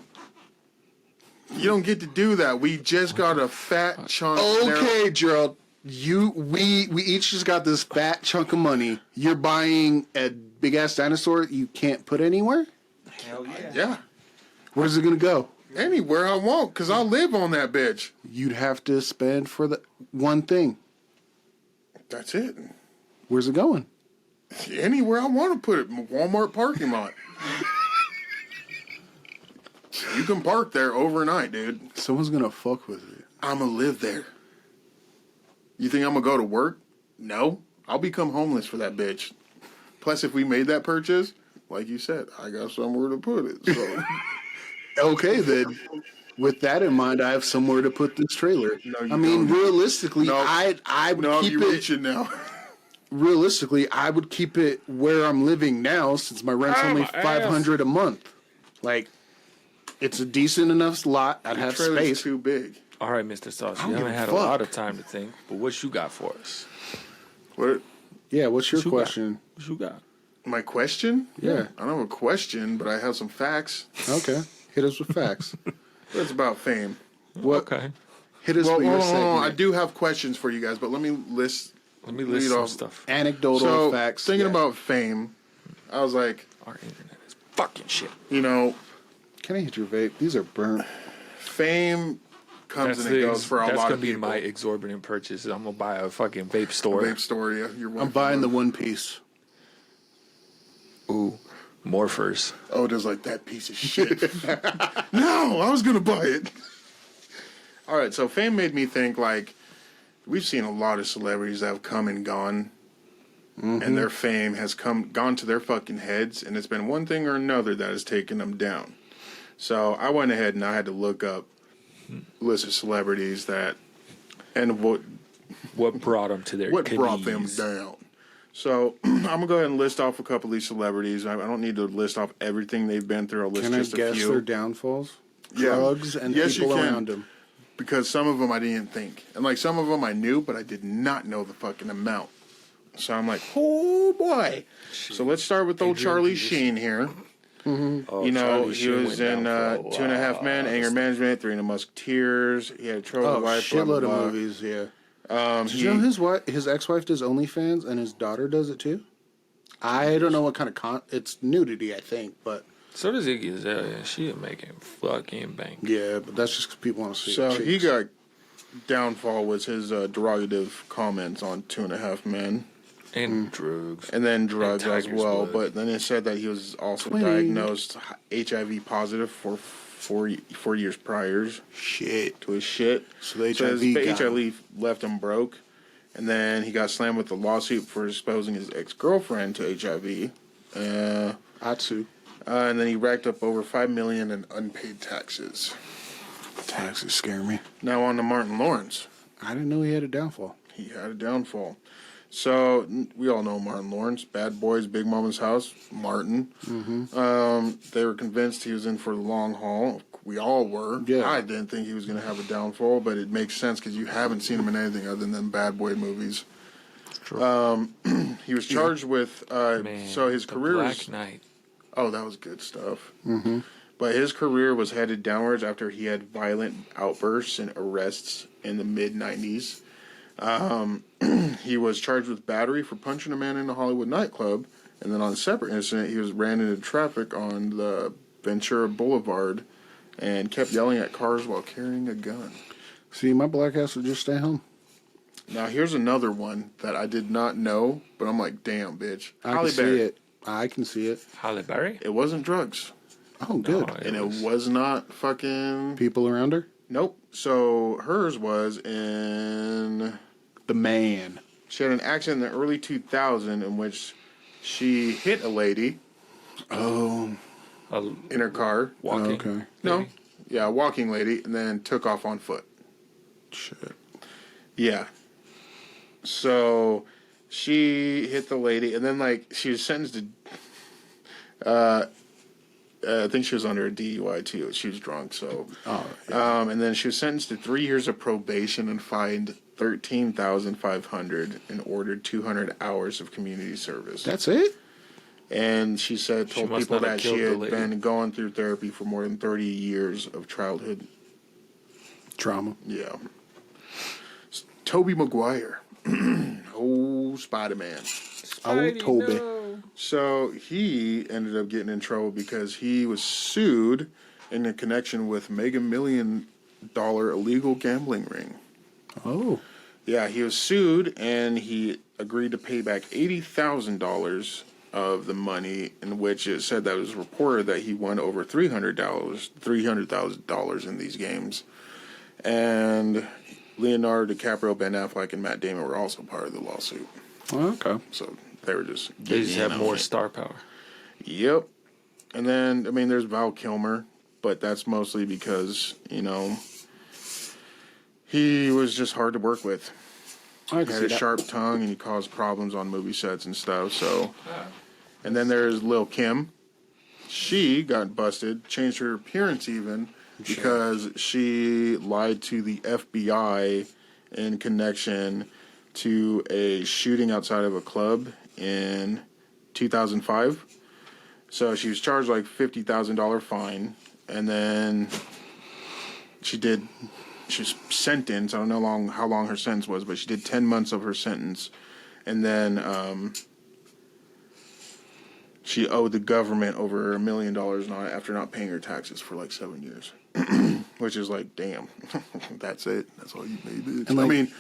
You don't get to do that. We just got a fat chunk. Okay, Gerald. We each just got this fat chunk of money. You're buying a big ass dinosaur you can't put anywhere. Hell yeah. Yeah. Where's it gonna go? Anywhere I want, because I'll live on that bitch. You'd have to spend for the one thing. That's it. Where's it going? Anywhere I want to put it. Walmart parking lot. You can park there overnight, dude. Someone's gonna fuck with it. I'm going to live there. You think I'm going to go to work? No. I'll become homeless for that bitch. Plus, if we made that purchase, like you said, I got somewhere to put it. So, Okay, then. With that in mind, I have somewhere to put this trailer. No, you I mean, don't. realistically, No. I would no, keep you're it. reaching now. Realistically, I would keep it where I'm living now, since my rent's Ah, only my ass. $500 a month. Like, it's a decent enough lot. I'd have Trailer's space. too big. All right, Mr. Sauce. I You don't haven't give a had a fuck. lot of time to think, but what you got for us? What? Yeah, what's your What you got? question? What you got? My question? Yeah. I don't have a question, but I have some facts. Okay, hit us with facts. It's about fame. What? Okay. Hit us Well, with your hold on, hold on. I segment. do have questions for you guys, but let me list. Let me list Lead some off. stuff. Anecdotal So, facts. thinking yeah. about fame, I was like, Our internet is fucking shit. you know, Can I hit your vape? These are burnt. fame comes and it goes for a that's lot gonna of be people. my exorbitant purchase. I'm gonna buy a fucking vape store. Vape story. Yeah, you're I'm buying the One Piece. Ooh, Morphers. Oh, there's like that piece of shit. No, I was gonna buy it. All right, so fame made me think like we've seen a lot of celebrities that have come and gone, and their fame has gone to their fucking heads, and it's been one thing or another that has taken them down. So I went ahead and I had to look up a list of celebrities that and What brought them to their what brought them knees? down. So I'm gonna go ahead and list off a couple of these celebrities. I don't need to list off everything they've been through. I'll list Can I just a guess few. their downfalls? Yeah. Drugs and Yes, you people can. around them. Because some of them I didn't think. And like some of them I knew, but I did not know the fucking amount. So I'm like, oh boy. So let's start with old Adrian Charlie Peterson. Sheen here. Oh, You know, Charlie he Sheen was went in down for a Two and a Half Men, while. Anger Management, Three and the Musketeers. He had Trouble Oh, with Wife. Blah, blah, shitload blah. of movies. Yeah. Did He, you know his ex-wife does OnlyFans and his daughter does it too? I don't know what kind of it's nudity, I think, but So does Iggy Azalea. She is making fucking bank. yeah, but that's just because people want to see. so her he cheeks. got downfall was his derogative comments on Two and a Half Men. And drugs. And then drugs as Tiger's well. Blood. But then it said that he was also 20. diagnosed HIV positive for 4 years prior Shit. to his shit. So the his HIV got him. HIV left him broke. And then he got slammed with a lawsuit for exposing his ex-girlfriend to HIV. Atsu. And then he racked up over $5 million in unpaid taxes. Taxes scare me. Now on to Martin Lawrence. I didn't know he had a downfall. He had a downfall. So we all know Martin Lawrence, Bad Boys, Big Mama's House, Martin. They were convinced he was in for the long haul. We all were. Yeah. I didn't think he was going to have a downfall, but it makes sense because you haven't seen him in anything other than Bad Boy movies. True. He was charged with. Man, so his the career Black was. Knight. Oh, that was good stuff. But his career was headed downwards after he had violent outbursts and arrests in the mid 90s. He was charged with battery for punching a man in a Hollywood nightclub, and then on a separate incident, he was ran into traffic on the Ventura Boulevard and kept yelling at cars while carrying a gun. See, my black ass would just stay home. Now, here's another one that I did not know, but I'm like, damn, bitch. I Halle can see Berry. it. I can see it. Halle Berry? It wasn't drugs, Oh, good. No, and it was not fucking. People around her? Nope. So hers was in. The man. She had an accident in the early 2000s in which she hit a lady Oh, A in her car. walking. okay. No. lady? Yeah, a walking lady, and then took off on foot. Shit. Yeah. So she hit the lady, and then, like, she was sentenced to. I think she was under a DUI too. She was drunk, so. Oh, yeah. And then she was sentenced to 3 years of probation and fined $13,500 and ordered 200 hours of community service. That's it? And she said, told must people not have that she killed the had lady. been going through therapy for more than 30 years of childhood. Trauma. Yeah. Toby Maguire. Oh, Spider-Man. Oh, Toby. So he ended up getting in trouble because he was sued in a connection with Mega $1 Million illegal gambling ring. Oh. Yeah, he was sued and he agreed to pay back $80,000 of the money, in which it said that it was reported that he won over $300,000 in these games. And Leonardo DiCaprio, Ben Affleck, and Matt Damon were also part of the lawsuit. Oh, okay. So they were just They just getting in have on more it. star power. Yep. And then, I mean, there's Val Kilmer, but that's mostly because, he was just hard to work with. I He can had see a that. sharp tongue and he caused problems on movie sets and stuff, so. And then there's Lil' Kim. She got busted, changed her appearance even, because she lied to the FBI in connection to a shooting outside of a club in 2005. So she was charged like $50,000 fine, and then she was sentenced. I don't know how long her sentence was, but she did 10 months of her sentence, and then she owed the government over $1 million after not paying her taxes for like 7 years. Which is like, damn, that's it. That's all you made, bitch. And, I like- mean,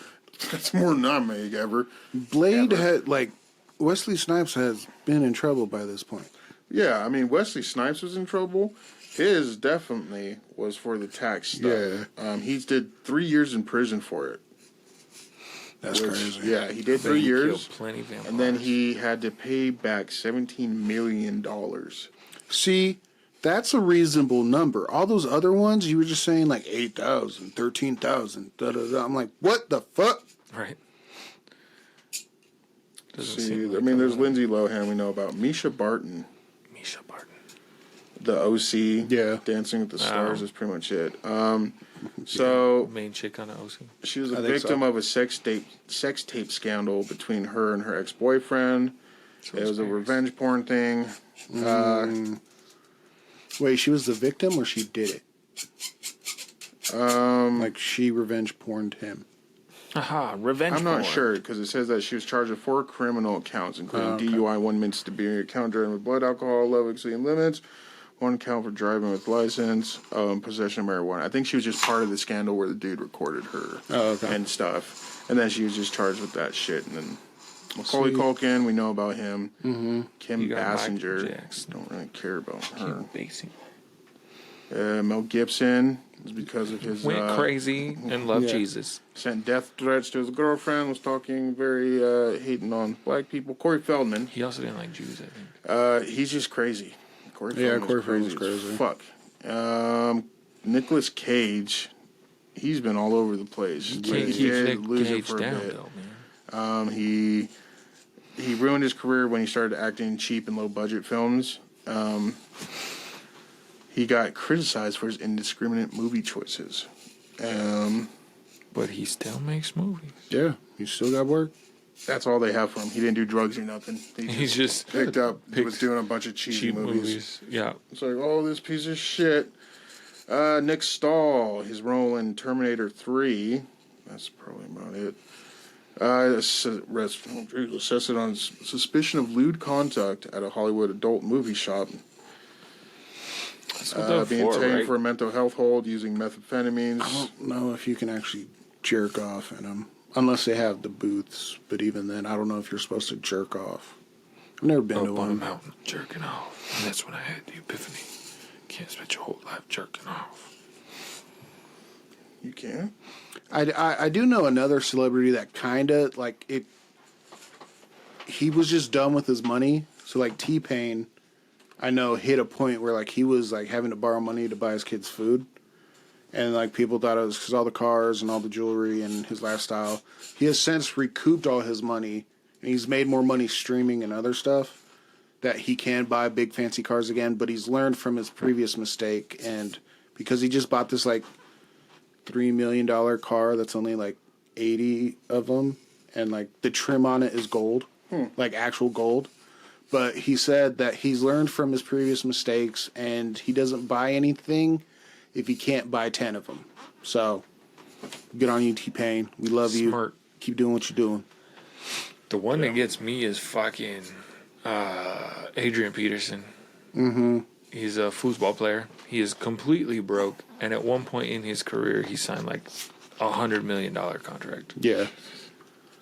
that's more than I make ever. Blade Ever. had, like, Wesley Snipes has been in trouble by this point. Yeah, I mean, Wesley Snipes was in trouble. His definitely was for the tax stuff. Yeah. He did 3 years in prison for it. That's which- crazy. Yeah, he did But 3 he years. killed plenty of vampires. And then he had to pay back $17 million. See, that's a reasonable number. All those other ones, you were just saying like 8,000, 13,000, da da da. I'm like, what the fuck? Right. Doesn't See, seem I like mean, a there's lot. Lindsay Lohan we know about. Misha Barton, Misha Barton. the OC. Yeah. Dancing with the Stars Oh. is pretty much it. So Main chick on the OC. she was I a think victim so. of a sex tape scandal between her and her ex-boyfriend. It was a Paris. revenge porn thing. Wait, she was the victim or she did it? Like she revenge porned him. Aha, revenge I'm not porn. sure because it says that she was charged with 4 criminal counts, including DUI, 1 misdemeanor count driving with blood alcohol level exceeding limits, 1 count for driving with license, possession of marijuana. I think she was just part of the scandal where the dude recorded her and stuff, and then she was just charged with that shit. And then Macaulay Culkin, we know about him. Mm-hmm. Kim You got Basinger, Michael Jackson. don't really care about her. Basing. Mel Gibson is because of his Went crazy and loved yeah. Jesus. sent death threats to his girlfriend. Was talking very hating on black people. Corey Feldman. He also didn't like Jews, I think. He's just crazy. Corey Yeah, Feldman's Corey Feldman's as crazy. Fuck. Nicolas Cage. He's been all over the place. Can't He keep did Nick lose it Cage for a down, bit. though, man. He ruined his career when he started acting in cheap and low budget films. He got criticized for his indiscriminate movie choices. But he still makes movies. Yeah, you still got work. That's all they have for him. He didn't do drugs or nothing. He He's just picked up. He was doing a bunch of cheesy cheap movies. movies. Yeah. It's like, oh, this piece of shit. Nick Stahl, his role in Terminator 3. That's probably about it. Arrested on suspicion of lewd conduct at a Hollywood adult movie shop. That's what they're Being for, taken right? for a mental health hold using methamphetamines. I don't know if you can actually jerk off in them. Unless they have the booths. But even then, I don't know if you're supposed to jerk off. I've never been to Up on a one. mountain, jerking off. And that's when I had the epiphany. Can't spend your whole life jerking off. You can? I do know another celebrity that kind of, like, it. He was just done with his money. So, like, T-Pain, I know, hit a point where, like, he was, like, having to borrow money to buy his kids food. And, like, people thought it was because all the cars and all the jewelry and his lifestyle. He has since recouped all his money. And he's made more money streaming and other stuff that he can buy big fancy cars again. But he's learned from his previous mistake. And because he just bought this, like, $3 million car that's only, like, 80 of them. And, like, the trim on it is gold. Like, actual gold. But he said that he's learned from his previous mistakes. And he doesn't buy anything if he can't buy 10 of them. So, good on you, T-Pain. We love Smart. you. Keep doing what you're doing. The one that gets me is fucking Adrian Peterson. Mm-hmm. He's a foosball player. He is completely broke. And at one point in his career, he signed like $100 million contract. Yeah.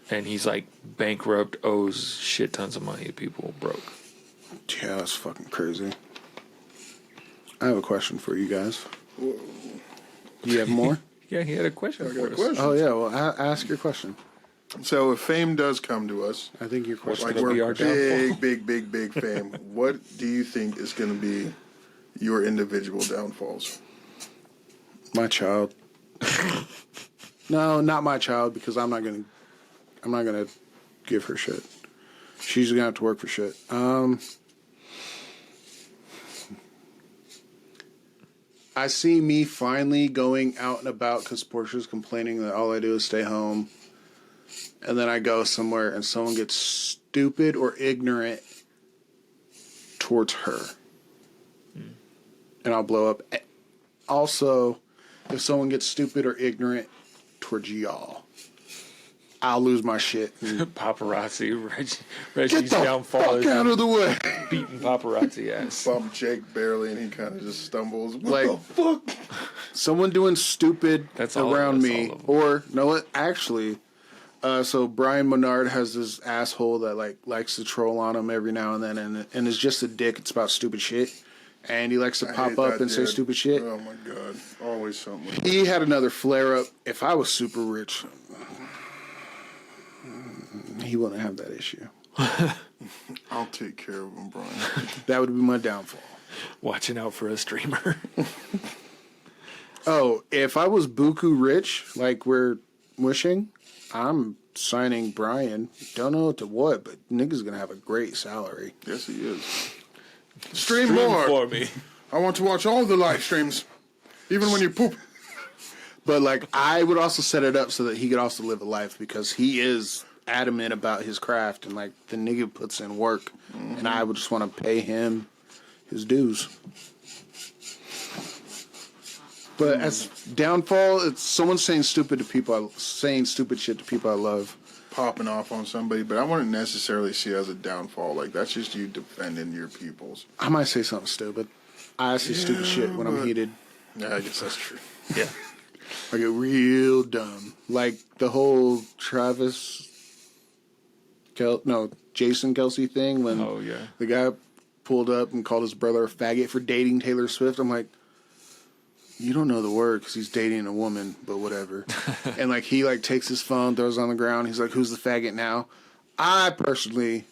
And he's like bankrupt, owes shit tons of money to people broke. Yeah, that's fucking crazy. I have a question for you guys. Do you have more? Yeah, he had a question I got for a us. question. Oh, yeah. Well, ask your question. So if fame does come to us, I think your question like gonna be we're our big fame, what do you think is going to be your individual downfalls? My child. No, not my child, because I'm not gonna give her shit. She's gonna have to work for shit. I see me finally going out and about because Portia's complaining that all I do is stay home. And then I go somewhere and someone gets stupid or ignorant towards her. And I'll blow up. Also, if someone gets stupid or ignorant towards y'all, I'll lose my shit. Paparazzi. Get Reggie's the downfall fuck is out of the way. beating paparazzi ass. Bump Jake barely, and he kind of just stumbles. What Like- the fuck? Someone doing stupid That's all of around us, me, all of them. or no, what? Actually, so Brian Menard has this asshole that like likes to troll on him every now and then, and is just a dick. It's about stupid shit, and he likes to I pop hate up that and say dude. stupid shit. Oh my god, always something. He had another flare up. If I was super rich, he wouldn't have that issue. I'll take care of him, Brian. That would be my downfall. Watching out for a streamer. Oh, if I was buku rich, like we're wishing, I'm signing Brian. Don't know to what, but nigga's gonna have a great salary. Yes, he is. Stream more. for me. I want to watch all the live streams, even when you poop. But like, I would also set it up so that he could also live a life because he is adamant about his craft and like the nigga puts in work, and I would just want to pay him his dues. But as downfall, it's someone saying saying stupid shit to people I love. Popping off on somebody, but I wouldn't necessarily see it as a downfall. Like, that's just you defending your peoples. I might say something stupid. I say stupid shit when I'm heated. Yeah, I guess that's true. Yeah. I get real dumb. Like the whole Jason Kelsey thing when Oh, yeah. the guy pulled up and called his brother a faggot for dating Taylor Swift. I'm like, you don't know the word because he's dating a woman, but whatever. And like he like takes his phone, throws it on the ground. He's like, "Who's the faggot now?" I personally,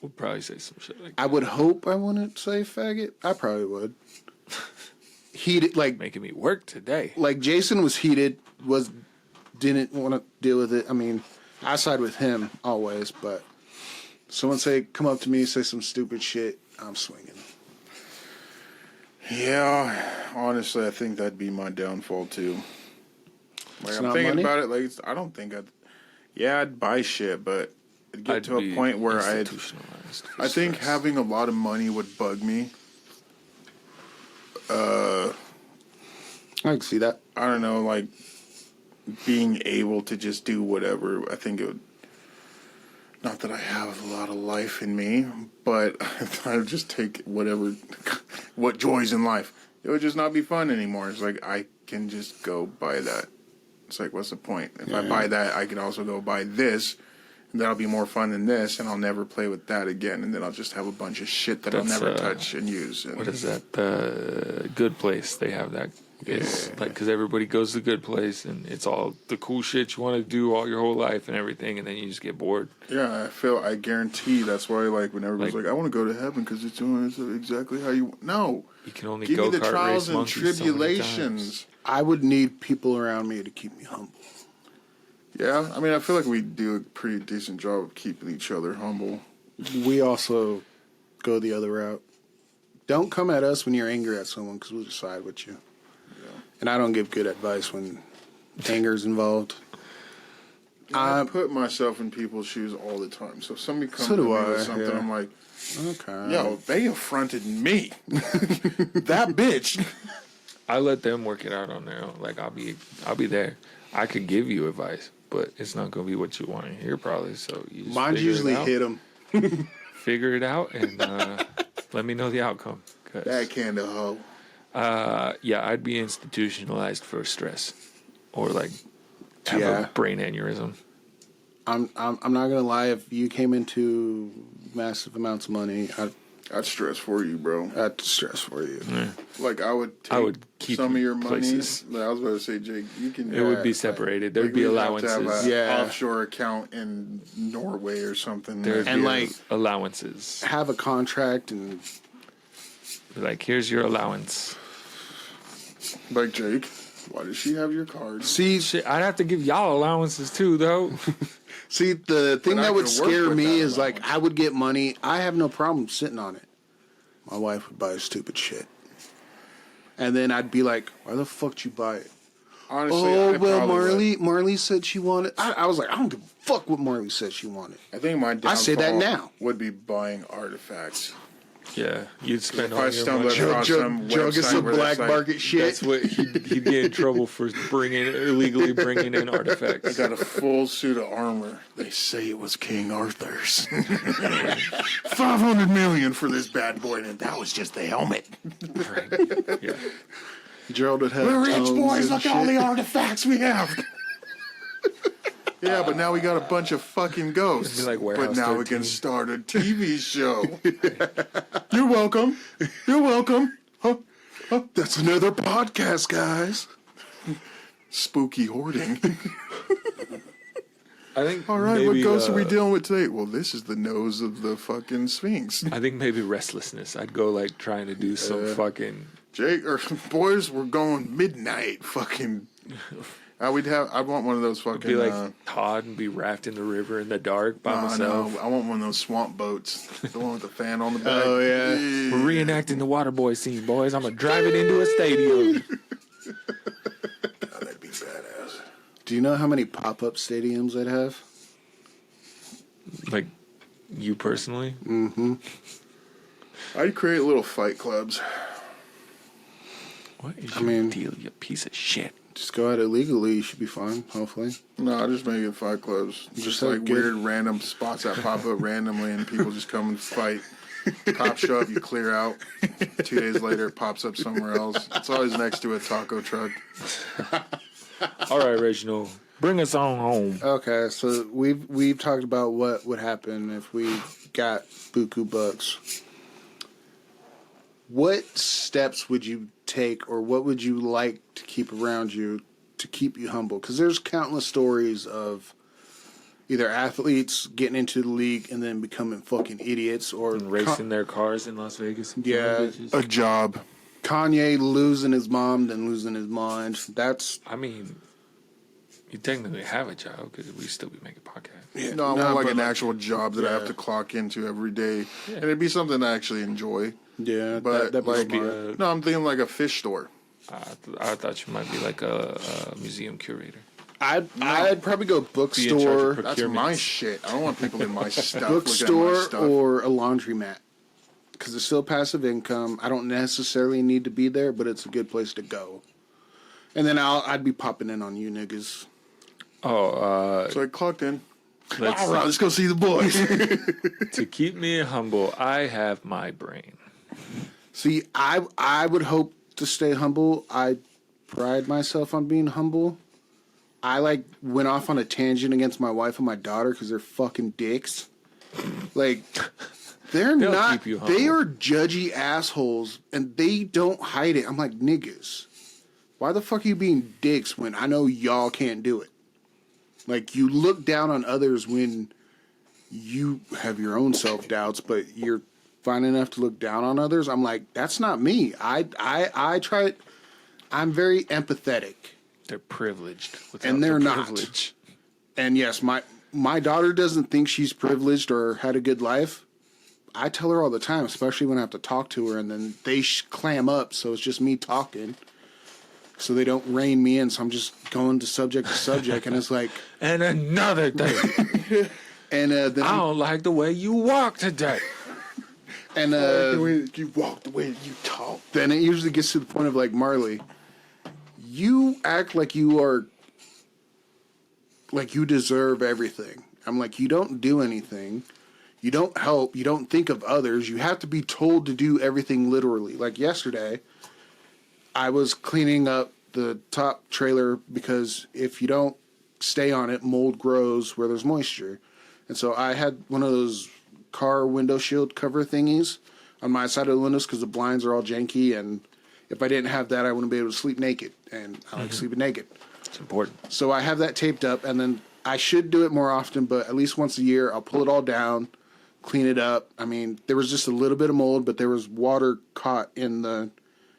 We'll probably say some shit like I would hope I wouldn't say faggot. I probably would. Heated making me work today. like Jason was heated, didn't want to deal with it. I mean, I side with him always, but someone come up to me, say some stupid shit, I'm swinging. Yeah, honestly, I think that'd be my downfall too. Like, It's I'm not thinking money? about it. Like, I don't think I'd buy shit, but it'd get to a point where institutionalized for I think stress. having a lot of money would bug me. I can see that. I don't know, like being able to just do whatever. I think it would. Not that I have a lot of life in me, but I would just take what joys in life. It would just not be fun anymore. It's like I can just go buy that. It's like, what's the point? If I buy that, I can also go buy this, and that'll be more fun than this, and I'll never play with that again. And then I'll just have a bunch of shit that I'll That's, never touch and use. And What is that? The Good Place. They have that. It's like because everybody goes to the Good Place and it's all the cool shit you want to do all your whole life and everything, and then you just get bored. Yeah, I guarantee that's why, like, when everybody's like, I want to go to heaven because it's exactly how you. No. You can only Give me go the kart trials race and monkeys so many tribulations. times. I would need people around me to keep me humble. Yeah, I mean, I feel like we do a pretty decent job of keeping each other humble. We also go the other route. Don't come at us when you're angry at someone because we'll just side with you. And I don't give good advice when anger's involved. I put myself in people's shoes all the time. So if somebody comes So to do me I, with something, yeah. I'm like, Okay. yo, they affronted me. That bitch. I let them work it out on their own. Like I'll be there. I could give you advice, but it's not gonna be what you want to hear probably. So you just Mine figure usually it out, hit them. figure it out, and let me know the outcome. 'Cause, That kind of hoe. yeah, I'd be institutionalized for stress, or like have Yeah. a brain aneurysm. I'm not gonna lie. If you came into massive amounts of money, I'd stress for you, bro. I'd stress for you. Like, I would take I would keep some of your money. places. Like, I was about to say, Jake, you can. It would be separated. There'd like, be we'd have to have allowances. a Yeah. offshore account in Norway or something. There'd And be like- allowances. Have a contract and Like here's your allowance. Like, Jake, why does she have your card? see. Shit, I'd have to give y'all allowances too, though. See, the thing But I that would could work scare with me that is like allowance. I would get money. I have no problem sitting on it. My wife would buy stupid shit, and then I'd be like, "Why the fuck did you buy it?" Honestly, Oh I well, probably would. Marley said she wanted. I was like, I don't give a fuck what Marley said she wanted. I think my downfall I say that now. would be buying artifacts. Yeah, you'd spend If all I your stumble money. across some Drugging website some where black that's like, market shit. That's what he'd get in trouble for illegally bringing in I artifacts. got a full suit of armor. They say it was King Arthur's. 500 million for this bad boy, and that was just the helmet. Yeah. Gerald would have. We're rich tones boys. and Look at all shit. the artifacts we have. Yeah, but now we got a bunch of fucking ghosts. It'd be like but Warehouse now 13. we can start a TV show. You're welcome. You're welcome. Huh? That's another podcast, guys. Spooky hoarding. I think. All right, maybe, what ghosts are we dealing with today? Well, this is the nose of the fucking Sphinx. I think maybe restlessness. I'd go like trying to do some fucking. Jake, or boys, we're going midnight. Fucking. I'd want one of those fucking. Be like Todd and be wrapped in the river in the dark by myself. No, I want one of those swamp boats. The one with the fan on the back. Oh, yeah. We're reenacting the Waterboy scene, boys. I'm gonna drive it into a stadium. Oh, that'd be badass. Do you know how many pop-up stadiums I'd have? Like you personally? I'd create little fight clubs. What is I your mean- deal, you piece of shit? Just go at it legally. You should be fine, hopefully. No, just make it Fight Clubs. Just like like good- weird random spots that pop up randomly and people just come and fight. Cops show up, you clear out. 2 days later, it pops up somewhere else. It's always next to a taco truck. All right, Reginald, bring us on home. Okay, so we've talked about what would happen if we got buku bucks. What steps would you take, or what would you like to keep around you to keep you humble? Because there's countless stories of either athletes getting into the league and then becoming fucking idiots, or Racing their cars in Las Vegas. And killing Yeah. bitches. A job. Kanye losing his mom, then losing his mind. That's I mean, you technically have a job because we still be making podcasts. No, I No, want like but an like- actual job that I have yeah. to clock into every day. And it'd be something I actually enjoy. yeah, But that'd be like, smart. no, I'm thinking like a fish store. I thought you might be like a museum curator. I'd probably go Be in charge bookstore, of That's procurement. my shit. I don't want people in my stuff looking at my bookstore, stuff. or a laundromat. Because it's still passive income. I don't necessarily need to be there, but it's a good place to go. And then I'd be popping in on you niggas. Oh, So I clocked in. let's All right, let's go see the boys. to keep me humble, I have my brain. See, I would hope to stay humble. I pride myself on being humble. I like went off on a tangent against my wife and my daughter because they're fucking dicks. Like they're They'll not. keep you They humble. are judgy assholes, and they don't hide it. I'm like, niggas, why the fuck are you being dicks when I know y'all can't do it? Like you look down on others when you have your own self doubts, but you're fine enough to look down on others. I'm like, that's not me. I try. I'm very empathetic. They're privileged, without And they're the not. privilege. And yes, my daughter doesn't think she's privileged or had a good life. I tell her all the time, especially when I have to talk to her, and then they clam up, so it's just me talking. So they don't rein me in, so I'm just going to subject, and it's like, And another thing, and then I don't like the way you walk today. and The way that you walk, the way that you talk. then it usually gets to the point of like, Marley, you act like you are, like you deserve everything. I'm like, you don't do anything. You don't help. You don't think of others. You have to be told to do everything literally. Like yesterday, I was cleaning up the top trailer because if you don't stay on it, mold grows where there's moisture. And so I had one of those car window shield cover thingies on my side of the windows because the blinds are all janky, and if I didn't have that, I wouldn't be able to sleep naked, and I like sleeping naked. It's important. So I have that taped up, and then I should do it more often, but at least once a year, I'll pull it all down, clean it up. I mean, there was just a little bit of mold, but there was water caught in the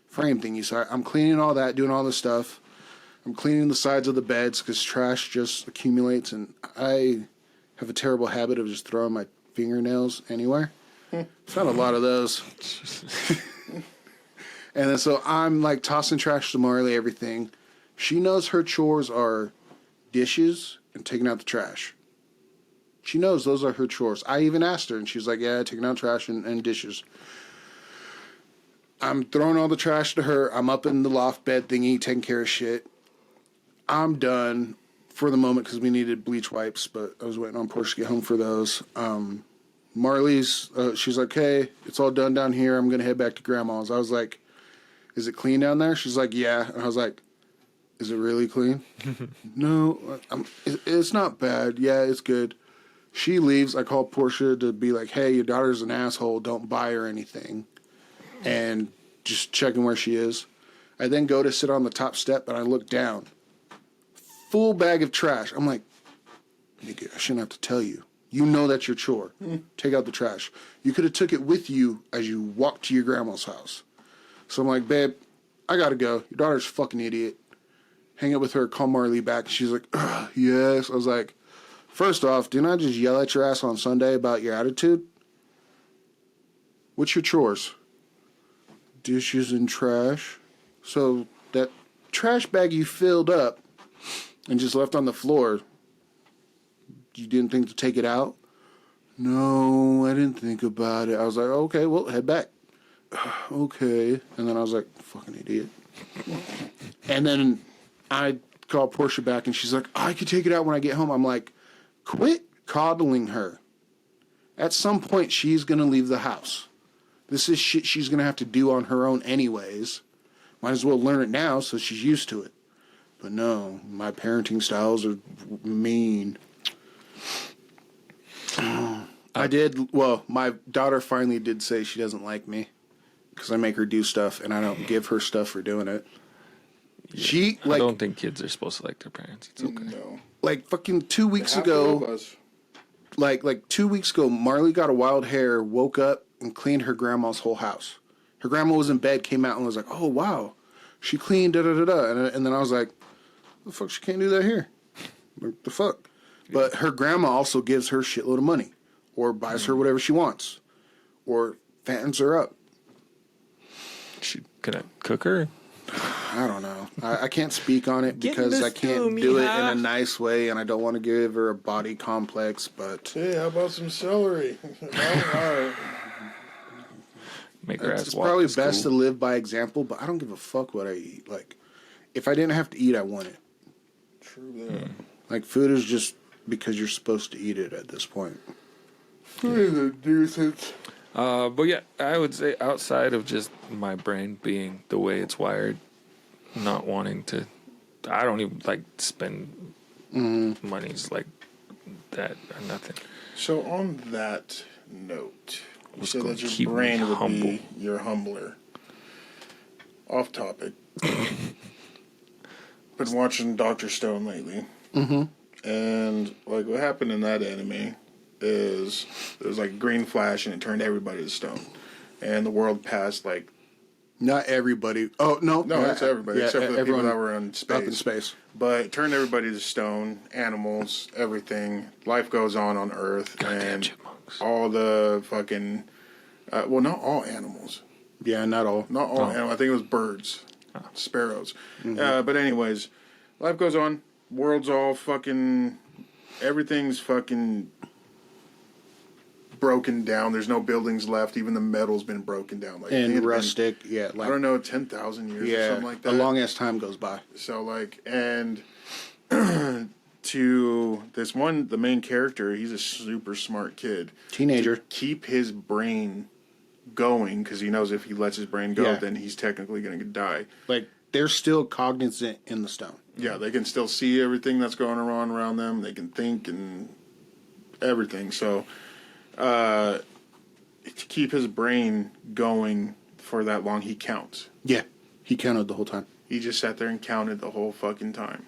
frame thingy. So I'm cleaning all that, doing all this stuff. I'm cleaning the sides of the beds because trash just accumulates, and I have a terrible habit of just throwing my fingernails anywhere. Found a lot of those. And then so I'm like tossing trash to Marley, everything. She knows her chores are dishes and taking out the trash. She knows those are her chores. I even asked her, and she's like, yeah, taking out trash and dishes. I'm throwing all the trash to her. I'm up in the loft bed thingy, taking care of shit. I'm done for the moment because we needed bleach wipes, but I was waiting on Porsche to get home for those. Marley's, she's like, hey, it's all done down here. I'm going to head back to Grandma's. I was like, is it clean down there? She's like, yeah. And I was like, is it really clean? No, it's not bad. Yeah, it's good. She leaves. I call Portia to be like, hey, your daughter's an asshole. Don't buy her anything. And just checking where she is. I then go to sit on the top step, and I look down. Full bag of trash. I'm like, nigga, I shouldn't have to tell you. You know that's your chore. Take out the trash. You could have took it with you as you walked to your grandma's house. So I'm like, babe, I gotta go. Your daughter's a fucking idiot. Hang up with her, call Marley back. She's like, yes. I was like, first off, didn't I just yell at your ass on Sunday about your attitude? What's your chores? Dishes and trash. So that trash bag you filled up and just left on the floor, you didn't think to take it out? No, I didn't think about it. I was like, okay, well, head back. okay. And then I was like, fucking idiot. And then I called Portia back, and she's like, I could take it out when I get home. I'm like, quit coddling her. At some point, she's going to leave the house. This is shit she's going to have to do on her own anyways. Might as well learn it now so she's used to it. But no, my parenting styles are mean. My daughter finally did say she doesn't like me because I make her do stuff and I don't give her stuff for doing it. Yeah. I don't think kids are supposed to like their parents. It's okay. No. Like fucking 2 weeks Half of ago, us. like 2 weeks ago, Marley got a wild hair, woke up and cleaned her grandma's whole house. Her grandma was in bed, came out and was like, "Oh wow, she cleaned da da da da," and then I was like, "The fuck, she can't do that here? Like, the fuck?" But her grandma also gives her shitload of money, or buys her whatever she wants, or fattens her up. She gonna cook her? I don't know. I can't speak on it Get in because the I can't stew, do it in mija. a nice way, and I don't want to give her a body complex. But Hey, how about some celery? All right. Make her ass it's walk probably to best to school. live by example. But I don't give a fuck what I eat. Like, if I didn't have to eat, I want it. True that. Like, food is just because you're supposed to eat it at this point. But yeah, I would say outside of just my brain being the way it's wired, not wanting to, I don't even like spend monies like that or nothing. So on that note, you What's said gonna that your keep me brain would humble? be your humbler. Off topic. Been watching Dr. Stone lately. Mm-hmm. And like what happened in that anime is there was like a green flash and it turned everybody to stone. And the world passed like Not everybody. Oh no, no, it's everybody Yeah, except for the people everyone that were in space. up in space. But it turned everybody to stone, animals, everything. Life goes on Earth, Goddamn and chipmunks. all the fucking, well, not all animals, Yeah, not all. not all animals. I think it was birds, sparrows. But anyways, life goes on. World's all fucking, everything's fucking broken down. There's no buildings left. Even the metal's been broken down. Like I think it had And been, rustic. Yeah, I like don't know, 10,000 years or yeah, something like a that. long ass time goes by. So like, and to this one, the main character, he's a super smart kid. Teenager. To keep his brain going, because he knows if he lets his brain go, Yeah. then he's technically going to die. Like they're still cognizant in the stone. Yeah, they can still see everything that's going on around them. They can think and everything. So to keep his brain going for that long, he counts. Yeah, he counted the whole time. He just sat there and counted the whole fucking time.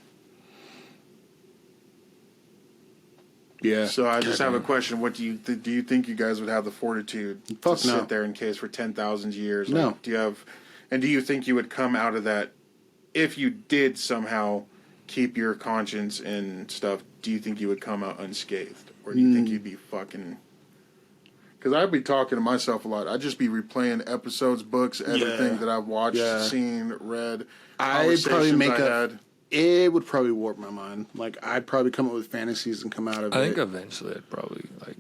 Yeah. So I just have a question. What do you do? You think you guys would have the fortitude Fuck to no. sit there in case for 10,000 years? No. Like, do you have? And do you think you would come out of that if you did somehow keep your conscience and stuff? Do you think you would come out unscathed, or do you think you'd be fucking? Because I'd be talking to myself a lot. I'd just be replaying episodes, books, everything Yeah. that I've watched, Yeah. seen, read. I'd probably conversations make I a. had. It would probably warp my mind. Like I'd probably come up with fantasies and come out of I it. think eventually I'd probably like.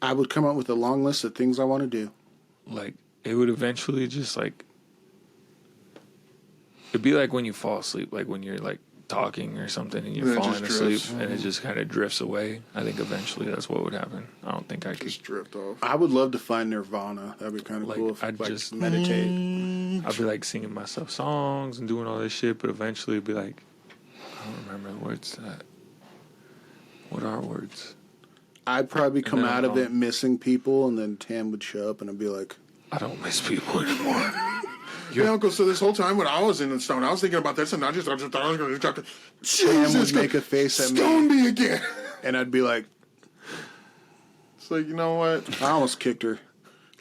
I would come up with a long list of things I want to do. Like it would eventually just like. It'd be like when you fall asleep, like when you're like talking or something and you're And it falling just asleep drifts. and it just kind of drifts away. I think eventually that's what would happen. I don't think I could. Just drift off. I would love to find Nirvana. That'd be kind of Like, cool if I'd like just- meditate. I'd be like singing myself songs and doing all this shit, but eventually it'd be like, I don't remember the words to that. What are words? I'd probably come then out I'm of it wrong. missing people, and then Tam would show up, and I'd be like, I don't miss people anymore. Yeah, Uncle. So this whole time when I was in the stone, I was thinking about this, and I just thought I was going to talk to. Tam Jesus, would make a face at me, stone me again. and I'd be like, It's like, you know what? I almost kicked her.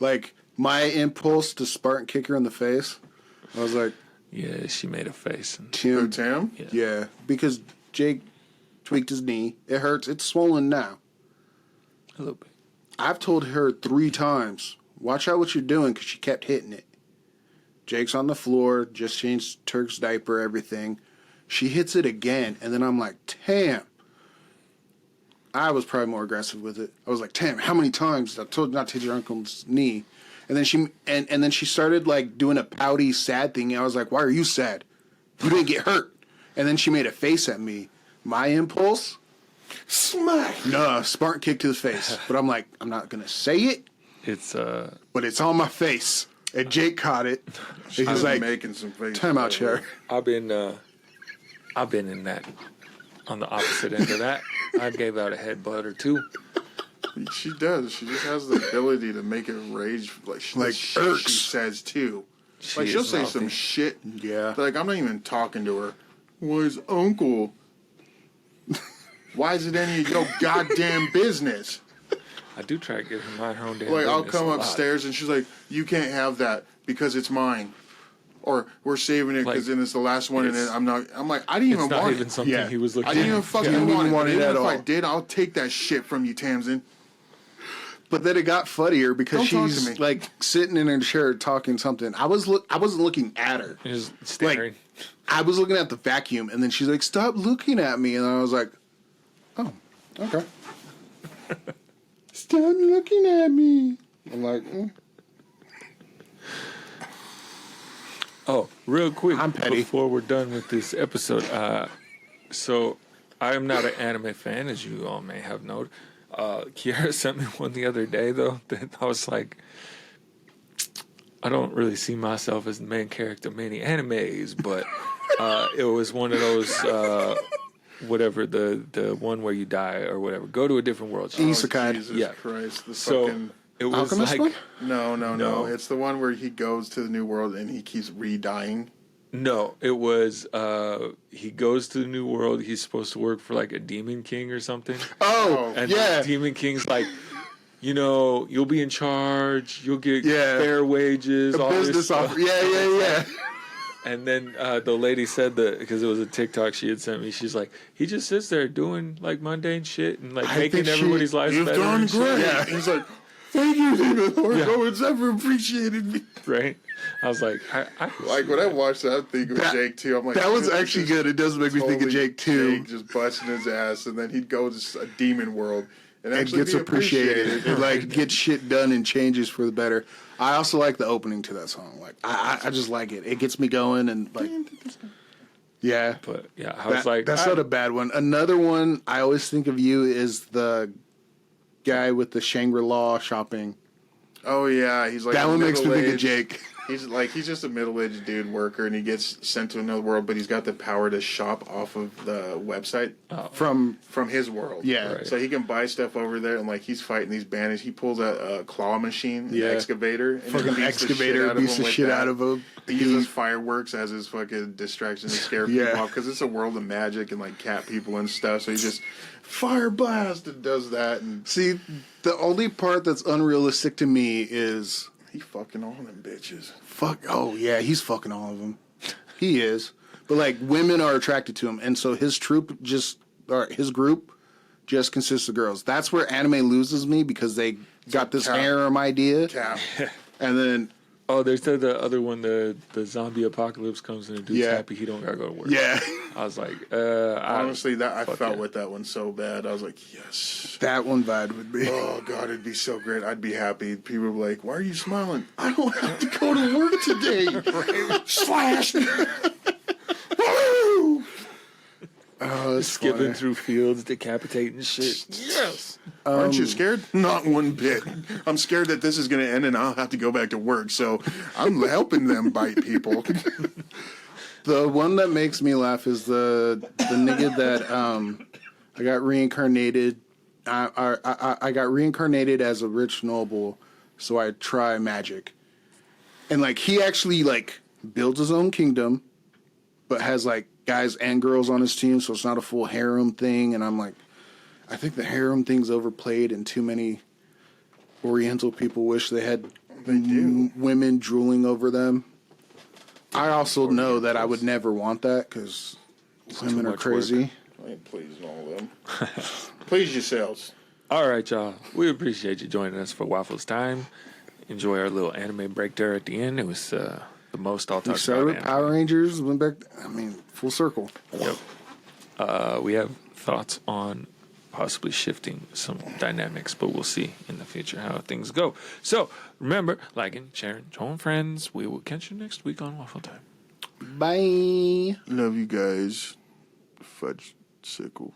Like my impulse to Spartan kick her in the face. I was like, Yeah, she made a face. And Who, Tim. Tam? Yeah, because Jake tweaked his knee. It hurts. It's swollen now. a little bit. I've told her 3 times, watch out what you're doing, because she kept hitting it. Jake's on the floor, just changed Turk's diaper, everything. She hits it again, and then I'm like, Tam. I was probably more aggressive with it. I was like, "Tam, how many times I told you not to hit your uncle's knee?" And then she started like doing a pouty, sad thing. And I was like, "Why are you sad? You didn't get hurt." And then she made a face at me. My impulse, Smack. no, Spartan kick to the face. But I'm like, I'm not gonna say it, It's but it's on my face. And Jake caught it. And She's he's like, making some faces. "Time out, chair." I've been in that on the opposite end of that. I gave out a headbutt or two. She does. She just has the ability to make it rage. Like shit irks. she says too. She Like she'll is say mouthy. some shit. Yeah. Like I'm not even talking to her. Where's Uncle? Why is it any of your goddamn business? I do try to get her mind her own damn Like I'll business come a lot. upstairs and she's like, "You can't have that because it's mine," or "We're saving it Like, because then it's the last one and then it's- I'm not." I'm like, I didn't It's even not want even it. something Yeah. he was looking I didn't even at. fucking Yeah, want it. want But it even at if I all. did, I'll take that shit from you, Tamsin. But then it got funnier because Don't talk to she's me. like sitting in her chair talking something. I wasn't looking at her. Just staring. I was looking at the vacuum, and then she's like, "Stop looking at me," and I was like, "Oh, okay." Stop looking at me. I'm like, Oh, real quick, I'm petty. before we're done with this episode. So I am not an anime fan, as you all may have noted. Kiara sent me one the other day, though, that I was like, I don't really see myself as the main character of many animes, but it was one of those, whatever, the one where you die or whatever. Go to a different world. Isekai. Oh, Jesus Yeah. Christ. The So fucking... it was Alchemist like, one? No. No. It's the one where he goes to the new world and he keeps re-dying. no, it was, he goes to the new world. He's supposed to work for like a demon king or something. "Oh, And yeah." the Demon King's like, you'll be in charge. You'll get Yeah. fair wages. A all this business stuff. offer. Yeah. And then the lady said that because it was a TikTok she had sent me. She's like, he just sits there doing like mundane shit and like I making think everybody's lives You've better. done and shit. great. Yeah. He's like, "Thank you, David Lord. Yeah. No one's ever appreciated me." Right? I was like, I Like when I watched that, I think of That- Jake too. I'm like, That was this actually is good. It does make me think of totally Jake too. Jake just busting his ass, and then he'd go to a demon world and It actually gets be appreciated. It like gets shit done and changes for the better. I also like the opening to that song. Like I just like it. It gets me going and like yeah. But yeah, I was like, That's not a bad one. Another one I always think of you is the guy with the Shangri-La shopping. Oh yeah, he's like That a one makes me think of middle-aged- Jake. He's just a middle-aged dude worker, and he gets sent to another world, but he's got the power to shop off of the website From from his world. Yeah. Right. So he can buy stuff over there, and like he's fighting these bandits. He pulls out a claw machine, an Yeah. excavator, and he fucking beats the excavator shit out of beats him the with shit that. out of him. He uses fireworks as his fucking distraction to scare people Yeah. off because it's a world of magic and like cat people and stuff. So he just fire blast and does that, and See, the only part that's unrealistic to me is he fucking all them bitches. fuck. Oh yeah, he's fucking all of them. He is, but like women are attracted to him, and so his his group just consists of girls. That's where anime loses me because they got this Cap. harem idea, Cap. and then oh, there's the other one, the zombie apocalypse comes and the dude's Yeah. happy he don't gotta go to work. yeah, I was like, Honestly, that I fuck felt yeah. with that one so bad. I was like, yes. that one vibe would be. Oh God, it'd be so great. I'd be happy. People would be like, "Why are you smiling?" I don't have to go to work today. Slash. Woo! Oh, it's skipping funny. through fields, decapitating shit. Yes. Aren't you scared? Not one bit. I'm scared that this is going to end and I'll have to go back to work. So I'm helping them bite people. The one that makes me laugh is the nigga that I got reincarnated. I got reincarnated as a rich noble, so I try magic, and like he actually like builds his own kingdom, but has like guys and girls on his team, so it's not a full harem thing. And I'm like, I think the harem thing's overplayed, and too many Oriental people wish they had women drooling over them. I also know that I would never want that because women are much crazy. I ain't pleasing all of them. Please yourselves. All right, y'all. We appreciate you joining us for Waffles Time. Enjoy our little anime break there at the end. It was the most I'll We talk started about. with Power Rangers, went back. I mean, full circle. Yep. We have thoughts on possibly shifting some dynamics, but we'll see in the future how things go. So remember, liking, sharing, telling friends. We will catch you next week on Waffle Time. Bye. Love you guys. Fudge sickle.